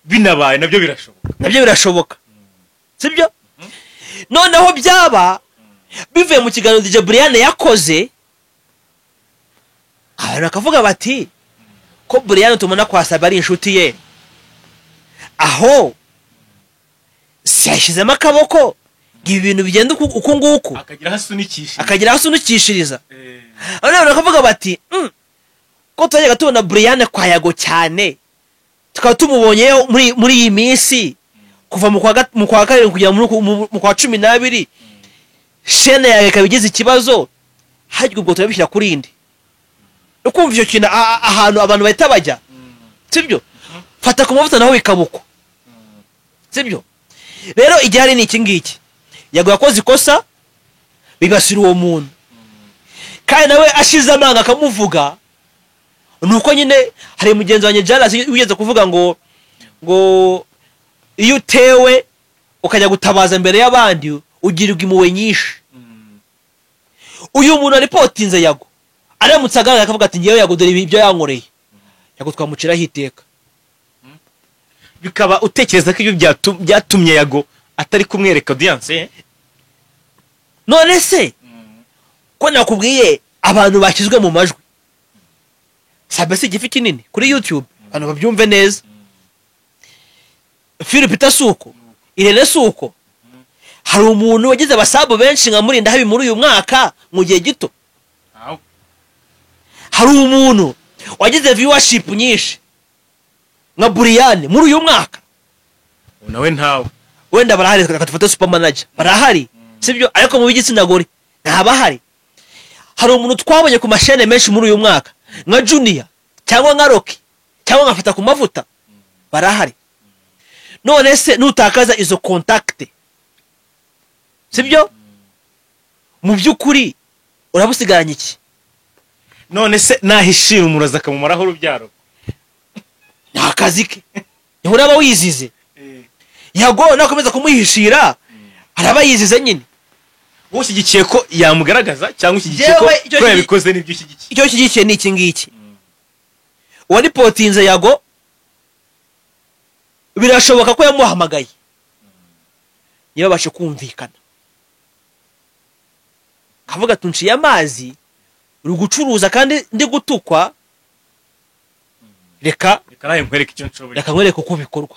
binabaye nabyo birashoboka, sibyo? Noneho byaba bivuye mu kiganiro DJ Brian yakoze, abantu akavuga bati ko Brian tumana kwa Sabe ari inshuti ye, aho siyashizemo akaboko ibintu bigenda uko nguko akagira hasunikishiriza. Abantu bakavuga bati ko twajyaga tubona Brian kwa Yago cyane, tukaba tumubonyeyo muri iyi minsi kuva mu kwa karindwi kugera mu kwa 12, shene yawe kabigize ikibazo, hajye ubwo turabishyira kuri indi. Ukumva icyo kintu ahantu abantu bahita bajya, sibyo? Fata ku mavuta naho bikabuko, sibyo? Rero igihari ni iki ngiki, Yago yakoze ikosa bibasira uwo muntu, kandi nawe ashize amanga akamuvuga. Nuko nyine hari mugenzi wanjye Jalas ugeze kuvuga ngo iyo utewe ukajya gutabaza mbere y'abandi ugirirwa impuhwe nyinshi. Uyu muntu aripotinze Yago aramutse agaragara akavuga ati ngewe Yago dore ibyo yankoreye, Yago twamuciraho iteka. Bikaba utekereza ko ibyo byatumye Yago atari kumwereka audience none se ko nakubwiye abantu bashyizwe mu majwi Sabe si igifi kinini kuri YouTube abantu babyumve neza Philip Tasuko Irene Suko hari umuntu wagize abasabu benshi nka Murinda habi muri uyu mwaka mu gihe gito hari umuntu wagize viewership nyinshi nka Brian muri uyu mwaka nawe ntawe wenda barahari akatufata super manager barahari sibyo ariko mu bigitsina gore ntabahari hari umuntu twabonye ku mashene menshi muri uyu mwaka nka Junior cyangwa nka Rocky cyangwa ngafata ku mavuta barahari none se nutakaza izo contact sibyo mu byukuri urabusigaranye iki none se nahishira umuraza akamumaraho urubyaro nakazi ke niho uraba wizize yago nakomeza kumuhishira araba yizize nyine ushyigikiye ko yamugaragaza cyangwa ushyigikiye ko yabikoze n'ibyo ushyigikiye icyo ushyigikiye ni iki ngiki wari potinze yago birashoboka ko yamuhamagaye yabashe kumvikana kavuga tunciye amazi uri gucuruza kandi ndi gutukwa reka nawe nkwereke icyo nshoboye reka nkwereke uko bikorwa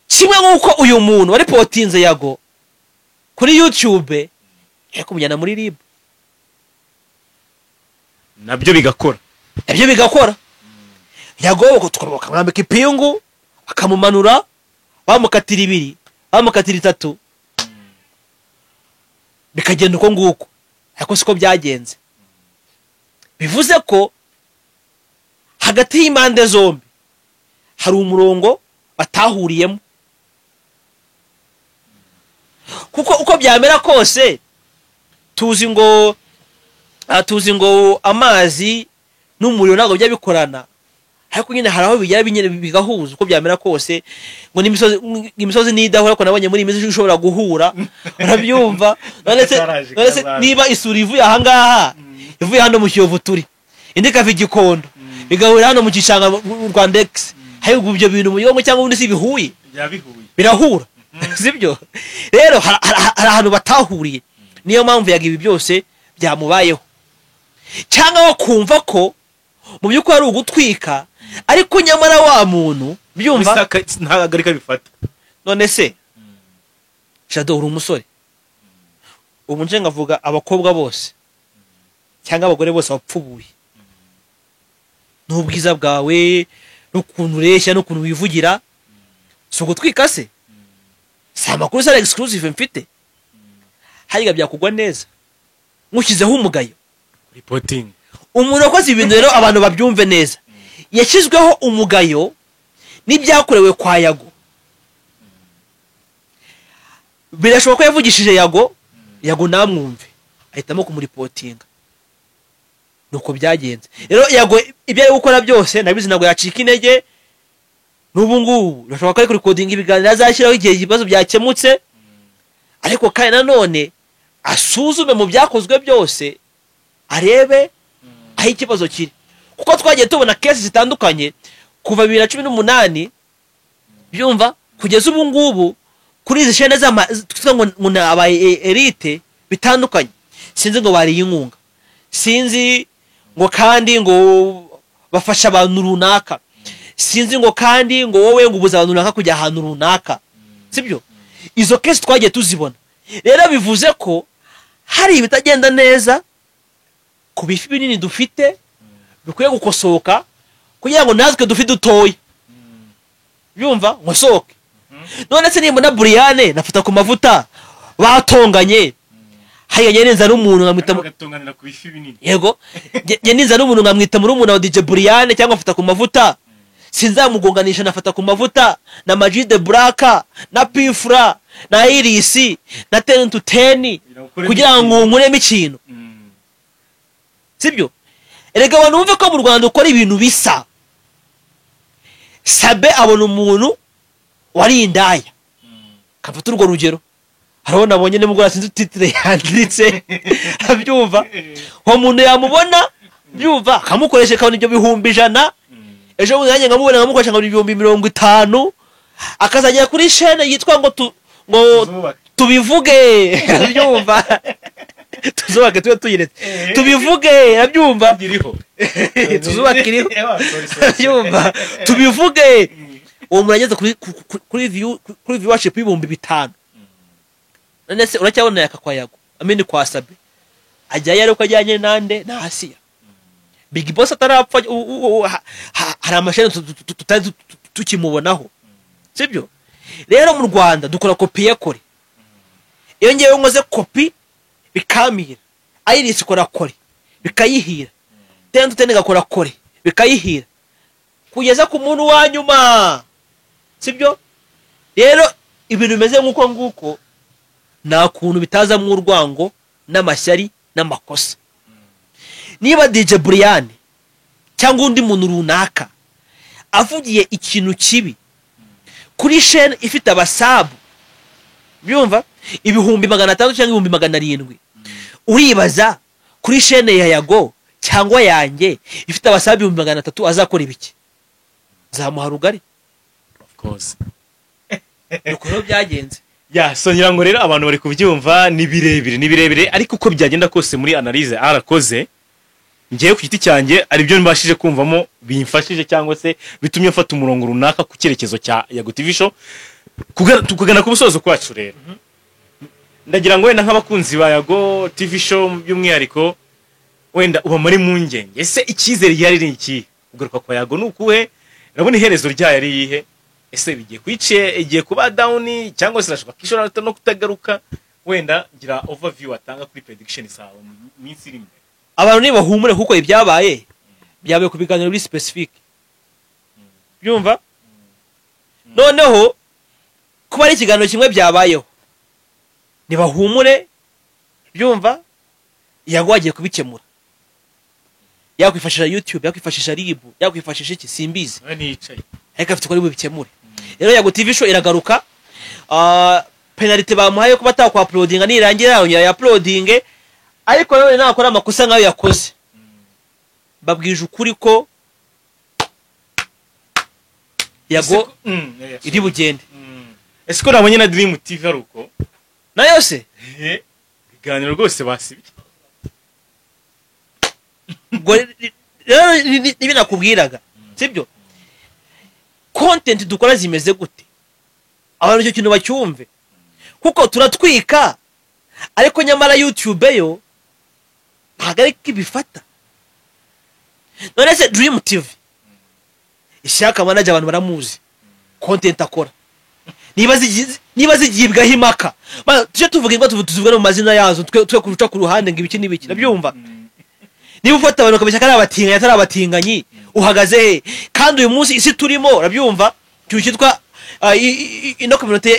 kimwe nk'uko uyu muntu wari potinze yago kuri YouTube kumujyana muri RIB nabyo bigakora yago tukaboka mwambika ipingu akamumanura bamukatira 2 bamukatira 3 bikagenda uko nguko ariko siko byagenze bivuze ko hagati y'imande zombi hari umurongo batahuriyemo kuko uko byamera kose tuzi ngo amazi n'umuriro ntabwo bijya bikorana ariko nyine hari aho bigera bigahuza uko byamera kose ngo n'imisozi n'idahura ko nabonye muri imisozi ushobora guhura urabyumva none se niba isuri ivuye aha ngaha ivuye hano mu Kiyovu turi indi kava Igikondo bigahura hano mu Gishanga Rwandex hayo ibyo bintu mu gihugu cyangwa ubundi si bihuye birahura sibyo rero hari ahantu batahuriye niyo mpamvu yagiye byose byamubayeho cyangwa wakumva ko mu by'ukuri ari ugutwika ariko nyamara wa muntu byumva ntagarika bifata none se Shadow uri umusore ubu nje ngavuga abakobwa bose cyangwa abagore bose bapfubuye n'ubwiza bwawe n'ukuntu ureshya n'ukuntu wivugira so gutwika se sama kuri sale exclusive mfite hariga byakugwa neza nkukizeho umugayo reporting umuntu wakoze ibintu rero abantu babyumve neza yashizweho umugayo n'ibyakorewe kwa Yago birashoboka ko yavugishije Yago namwumve ahitamo kumuripotinga nuko byagenze rero Yago ibyo ari gukora byose nabizi ntabwo yacika intege n'ubu ngubu birashoboka ko ari recording ibiganiro azashyiraho igihe ibibazo byakemutse ariko kandi nanone asuzume mu byakozwe byose arebe aho ikibazo kiri kuko twagiye tubona cases zitandukanye kuva 2018 byumva kugeza ubu ngubu kuri izi shene ngo abaye elite bitandukanye sinzi ngo bari inkunga sinzi ngo kandi ngo bafasha abantu runaka sinzi ngo kandi ngo wowe ngo ubuza abantu runaka kujya ahantu runaka sibyo izo cases twagiye tuzibona rero bivuze ko hari ibitagenda neza ku bifi binini dufite bikwiye gukosoka kugira ngo natwe dufite utoye byumva ngosoke none se nimba na Brian nafata ku mavuta batonganye haye nyenza n'umuntu nkamwita gatonganira ku bifi binini yego nyenza n'umuntu nkamwita muri umuntu wa DJ Brian cyangwa afata ku mavuta sinzamugonganisha nafata ku mavuta na Majide Braka na Pifra na Iris na 10 to 10 kugira ngo nkureme ikintu sibyo erega abantu bumve ko mu Rwanda ukora ibintu bisa Sabe abona umuntu wari indaya kafata urwo rugero hariho nabonye nimugora sinzi titre yanditse abyumva uwo muntu yamubona byumva kamukoresha kandi ibyo bihumbi 100 ejo bundi nanjye ngamubona nkamukoresha ngo ibihumbi 50 akazajya kuri chaîne yitwa ngo tubivuge urabyumva tuzubake tube tuyiretse tubivuge urabyumva iriho tuzubake iriho urabyumva tubivuge uwo muntu ageze kuri viewership y'ibihumbi 5 none se uracyabona yakakwayago ameni kwa Sabe ajyayo ariko ajyanye nande na Asiya Big Boss atarapfa hari amasheni tukimubonaho sibyo rero mu Rwanda dukora kopi ya kore iyo ngewe nkoze kopi bikamira Iris ikora kore bikayihira tende gakora kore bikayihira kugeza ku muntu wa nyuma sibyo rero ibintu bimeze nk'uko nguko nta kuntu bitazamo urwango n'amashyari n'amakosa niba DJ Brian cyangwa undi muntu runaka avugiye ikintu kibi kuri chaîne ifite abasabu byumva ibihumbi 500 cyangwa ibihumbi 700 uribaza kuri chaîne ya Yago cyangwa yanjye ifite abasabu ibihumbi 300 azakora ibiki zamuha rugari of course uko byagenze ya so ngira ngo rero abantu bari kubyumva ni birebire ariko uko byagenda kose muri analyse arakoze ngiye ku giti cyanjye ari byo mbashije kumvamo bimfashije cyangwa se bitumye mfata umurongo runaka ku cyerekezo cya Yago TV show kugana ku busozo kwacu rero ndagira ngo wenda nk'abakunzi ba Yago TV show by'umwihariko wenda uba muri mungenge ese icyizere yari ni iki ugaruka kwa Yago nukuhe urabona iherezo ryayo ari yihe ese bigiye kwice igiye kuba down cyangwa se rashobora kishora no kutagaruka wenda ngira overview atanga kuri prediction sawa mu minsi iri imbere abantu ni bahumure kuko ibyabaye byabaye kubiganira muri specific byumva noneho kuba ari ikiganiro kimwe byabayeho ni bahumure byumva Yago agiye kubikemura yakwifashisha YouTube yakwifashisha RIB yakwifashisha iki simbizi nicaye ariko afite ko ari bubikemure rero Yago TV show iragaruka penalty bamuhaye ko batakwa uploadinga nirangira ya uploading ariko nawe nakora amakosa nkayo yakoze babwije ukuri ko Yago iri bugende ese ko nabonye na Dream TV aruko nayo se biganiro rwose basibye ngo rero nibi nakubwiraga sibyo content dukora zimeze gute abantu cyo kintu bacyumve kuko turatwika ariko nyamara YouTube yo ntagari kibifata none se Dream TV ishaka manager abantu baramuzi content akora niba zigibwa himaka tuje tuvuga ngo tuvuga no mazina yazo twe kuruca ku ruhande ngo ibiki nibiki nabyumva niba ufata abantu kabishaka ari abatinganyi atari abatinganyi uhagaze he kandi uyu munsi isi turimo urabyumva cyitwa ino community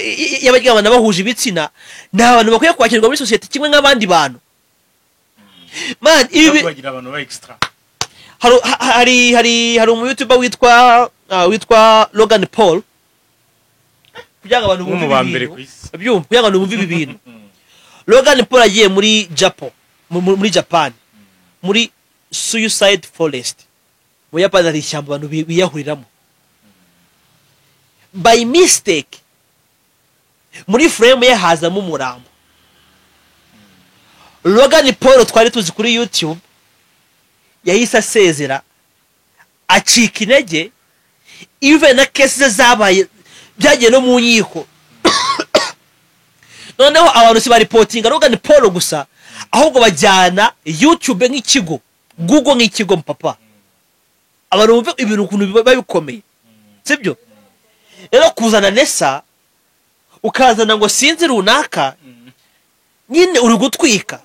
y'abagirana bahuje ibitsina nta bantu bakwiye kwakirwa muri society kimwe nk'abandi bantu man ibi bagira abantu ba extra hari umu YouTuber witwa Logan Paul kugira abantu bumve byumva kugira abantu bumve ibintu Logan Paul agiye muri Japan muri Suicide Forest mu Japan ari ishyamba abantu biyahuriramo by mistake muri frame ye hazamo umurambo Logan Paul twari tuzi kuri YouTube yahise asezera acika intege even na cases zabaye byagiye no mu nkiko noneho abantu si baripotinga Logan Paul gusa ahubwo bajyana YouTube nk'ikigo Google nk'ikigo mpapa abantu bumve ibintu ukuntu biba bikomeye sibyo rero kuzana Nessa ukazana ngo sinzi runaka nyine uri gutwika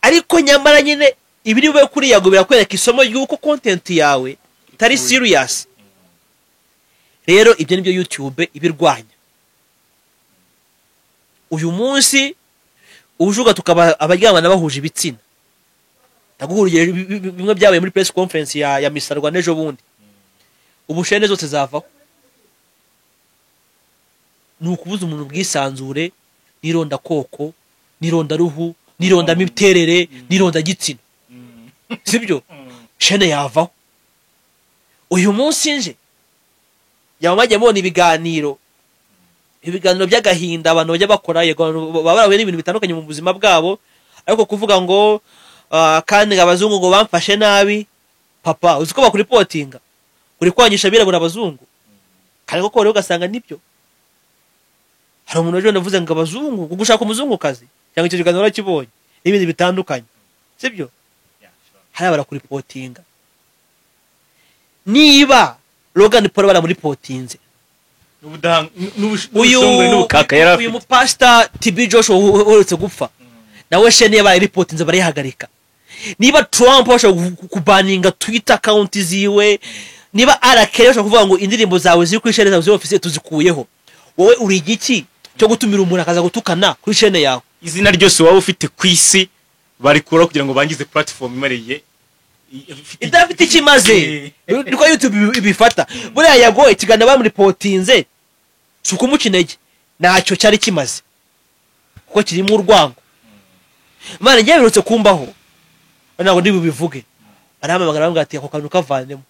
ariko nyamara nyine ibiri bube kuri Yago birakwereka isomo ry'uko content yawe itari serious rero ibyo nibyo YouTube ibirwanya uyu munsi ujuga tukaba abaryamana bahuje ibitsina ndaguhuriye bimwe byabaye muri press conference ya Mr. Rwanda ejo bundi ubushene zose zavaho nukubuza umuntu bwisanzure nironda koko nironda ruhu nironda miterere nironda gitsina sibyo shene yavaho uyu munsi nje yamajya mubona ibiganiro ibiganiro by'agahinda abantu bajya bakora, yego baba barahuye n'ibintu bitandukanye mu buzima bwabo, ariko kuvuga ngo kandi abazungu ngo bamfashe nabi, papa uzi ko bakuripotinga uri kwangisha abirabura abazungu, kandi koko rero ugasanga nibyo. Hari umuntu ejo navuze ngo abazungu ngo gushaka umuzungukazi cyangwa icyo kiganiro kibonye n'ibindi bitandukanye, sibyo? Hari barakuripotinga. Niba Logan Paul baramuripotinze, uyu mupasita TB Joshua uherutse gupfa nawe shene yabaye ripotinze barihagarika. Niba Trump ashobora kubaninga Twitter account ziwe, niba RK ashobora kuvuga ngo indirimbo zawe ziri kuri shene zawe officiel tuzikuyeho, wowe uri igiki cyo gutumira umuntu akaza gutukana kuri shene yawe? Izina ryose waba ufite ku isi barikura kugira ngo bangize platform imareye idafite ikimaze. Niko YouTube ibifata. Buriya Yago ikiganiro bamuripotinze suko umukinege ntacyo cyari kimaze kuko kirimo urwango. Imana ngiye birutse kumbaho ntabwo ndi bubivuge, arahamagara bambwira ati ako kantu kavanemo,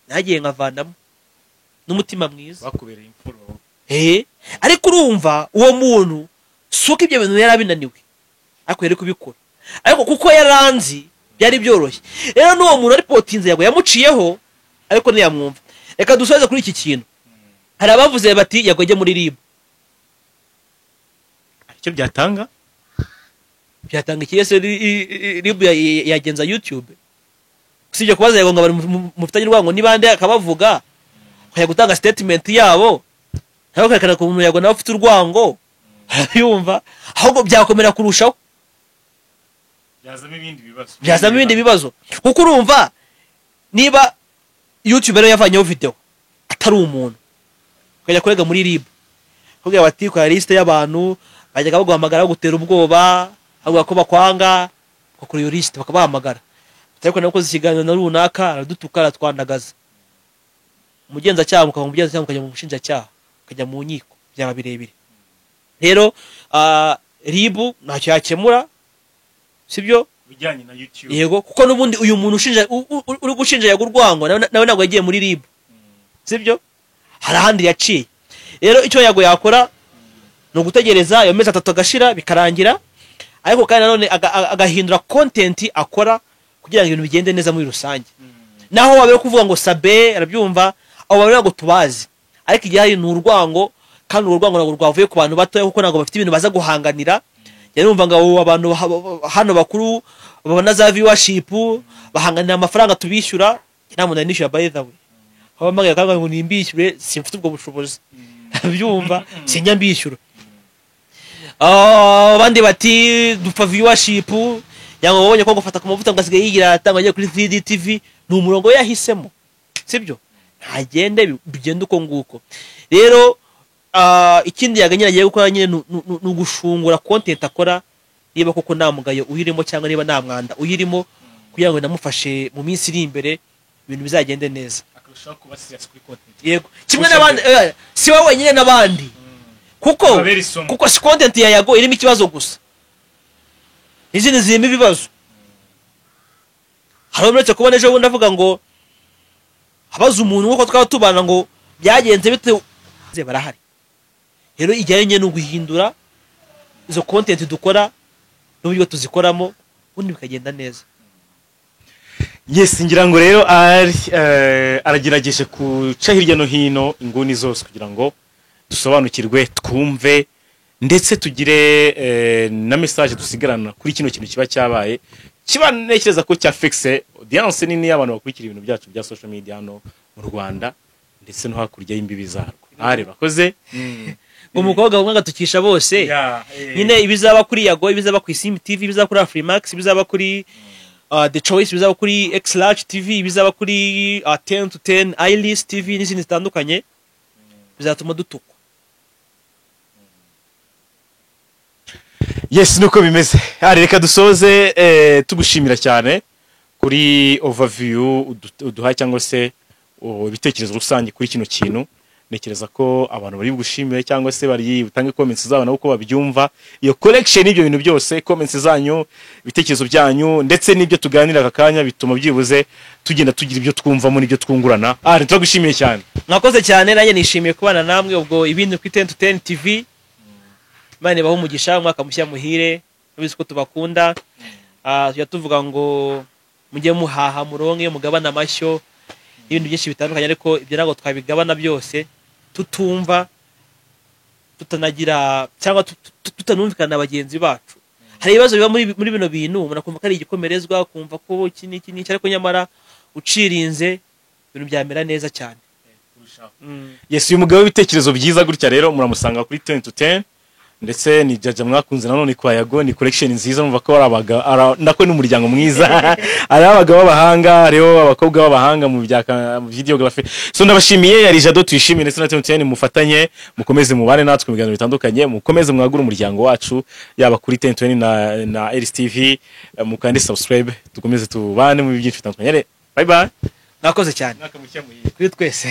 nagiye nkavanamo n'umutima mwiza bakubereye imfuro. Ariko urumva uwo muntu suko ibyo bintu yarabinaniwe ariko yari kubikora, ariko kuko yaranzi byari byoroshye. Rero n'uwo muntu aripotinze Yago yamuciyeho ariko ntiyamwumva. Reka dusoze kuri iki kintu. Hari abavuze bati Yago ajye muri RIB. Icyo byatanga ikiyese RIB yagenza YouTube. Usibye kubaza Yago ngo bari mufitanye urwango nibande akabavuga kujya gutanga statement yabo, nabo kwerekana ko umuntu Yago nawe afite urwango yumva, ahubwo byakomera kurushaho, byazamo ibindi bibazo. Kuko urumva niba YouTube rero yavanyeho video atari umuntu ukajya kurega muri RIB, kugira bati kwa liste y'abantu bajyaga baguhamagara gutera ubwoba, avuga ko bakwanga ko kuri iyo liste bakabahamagara, ariko nakoze ikiganiro na runaka aradutuka aratwandagaza, umugenzacyaha mukajya mu bushinjacyaha ukajya mu nkiko, byaba birebire. Rero RIB ntacyo yakemura, sibyo bijyanye na YouTube. Yego, kuko nubundi uyu muntu uri gushinja Yago urwango nawe ntabwo yagiye muri RIB, sibyo? Hari ahandi yaciye. Rero icyo Yago yakora no gutegereza ayo mezi 3 agashira bikarangira, ariko kandi nanone agahindura content akora kugira ngo ibintu bigende neza muri rusange. Naho wabe kuvuga ngo Sabe arabyumva, abo bari ngo tubazi, ariko igihe hari n'urwango, kandi urwango ntabwo rwavuye ku bantu bato kuko ntabwo bafite ibintu baza guhanganira. Yarumva ngo abantu hano bakuru babona za viewership bahanganira amafaranga tubishyura, ntamuntu nishyura by the way. Aba magaye kanga ngo nimbishyure simfite ubwo bushobozi. Byumva sinya mbishyura. Abandi bati dupfa viewership, yango babonye ko gufata ku mavuta ngasigaye yigira atanga kuri 3D TV, ni umurongo yahisemo, sibyo? Ntagende bigenda uko nguko. Rero ikindi yaganyira agiye gukora nyine nugushungura content akora, niba koko nta mugayo uyirimo cyangwa niba nta mwanda uyirimo, kugira ngo namufashe mu minsi iri imbere ibintu bizagende neza. Akarushaho kuba serious kuri content. Yego, kimwe n'abandi, si wowe wenyine n'abandi, kuko si content ya Yago irimo ikibazo gusa, izindi zirimo ibibazo. Hari umuretse kubona ejo bundi avuga ngo abaza umuntu nk'uko twaba tubana ngo byagenze bite, barahari. Rero ijyanye no guhindura izo content dukora n'uburyo tuzikoramo ubundi bikagenda neza. Yes, ngira ngo rero aragerageje kuca hirya no hino inguni zose kugira ngo dusobanukirwe, twumve, ndetse tugire na message dusigarana kuri kino kintu kiba cyabaye, kiba nekereza ko cya fixe audience nini y'abantu bakurikira ibintu byacu bya social media hano mu Rwanda ndetse no hakurya y'imbibi zarwo. Bakoze umukobwa umwe agatukisha bose. Nyine ibizaba kuri Yago, ibizaba ku Isimbi TV, ibizaba kuri Afrimax, ibizaba kuri The Choice, ibizaba kuri X Large TV, ibizaba kuri 10 to 10 iList TV n'izindi zitandukanye, bizatuma dutukwa. Yes, nuko bimeze. Reka dusoze tugushimira cyane kuri overview uduha cyangwa se ibitekerezo rusange kuri kino kintu. Nekereza ko abantu bari bugushimire cyangwa se bari butange comments zabo nabo ko babyumva. Iyo collection y'ibyo bintu byose, comments zanyu, ibitekerezo byanyu ndetse n'ibyo tuganira akakanya bituma byibuze tugenda tugira ibyo twumvamo n'ibyo twungurana. Turagushimiye cyane. mwakoze cyane, nanjye nishimiye kubana namwe. Ubwo ibindi kuri 10 to 10 TV, Imana ibahe umugisha, umwaka mushya muhire, mubizi ko tubakunda. Tujya tuvuga ngo mujye muhaha muronke, mugabana amashyo, ibintu byinshi bitandukanye, ariko ibyo ntabwo twabigabana byose tutumva, tutanagira cyangwa tutanumvikana na bagenzi bacu. Hari ibibazo biba muri bino bintu, umuntu akumva ko ari igikomerezwa, kumva ko iki n'iki n'iki, ariko nyamara ucirinze ibintu byamera neza cyane. Yes, uyu mugabo w'ibitekerezo byiza gutya rero muramusanga kuri 10 to 10, ndetse ni Jaja mwakunze nanone kwa Yago, ni collection nziza, mumva ko arabaga ndako n'umuryango mwiza. Ari abagabo b'abahanga, rero abakobwa b'abahanga mu videography. So ndabashimiye, yari Jado, tuyishimiye, ndetse na 10 to 10 mufatanye, mukomeze mubane natwe mu biganiro bitandukanye, mukomeze mwagura umuryango wacu, yaba kuri 10 to 10 na Iris TV, mukande subscribe, dukomeze tubane mu byinshi bitandukanye. Bye bye. Nakoze cyane Nakamucyamuye kuri twese.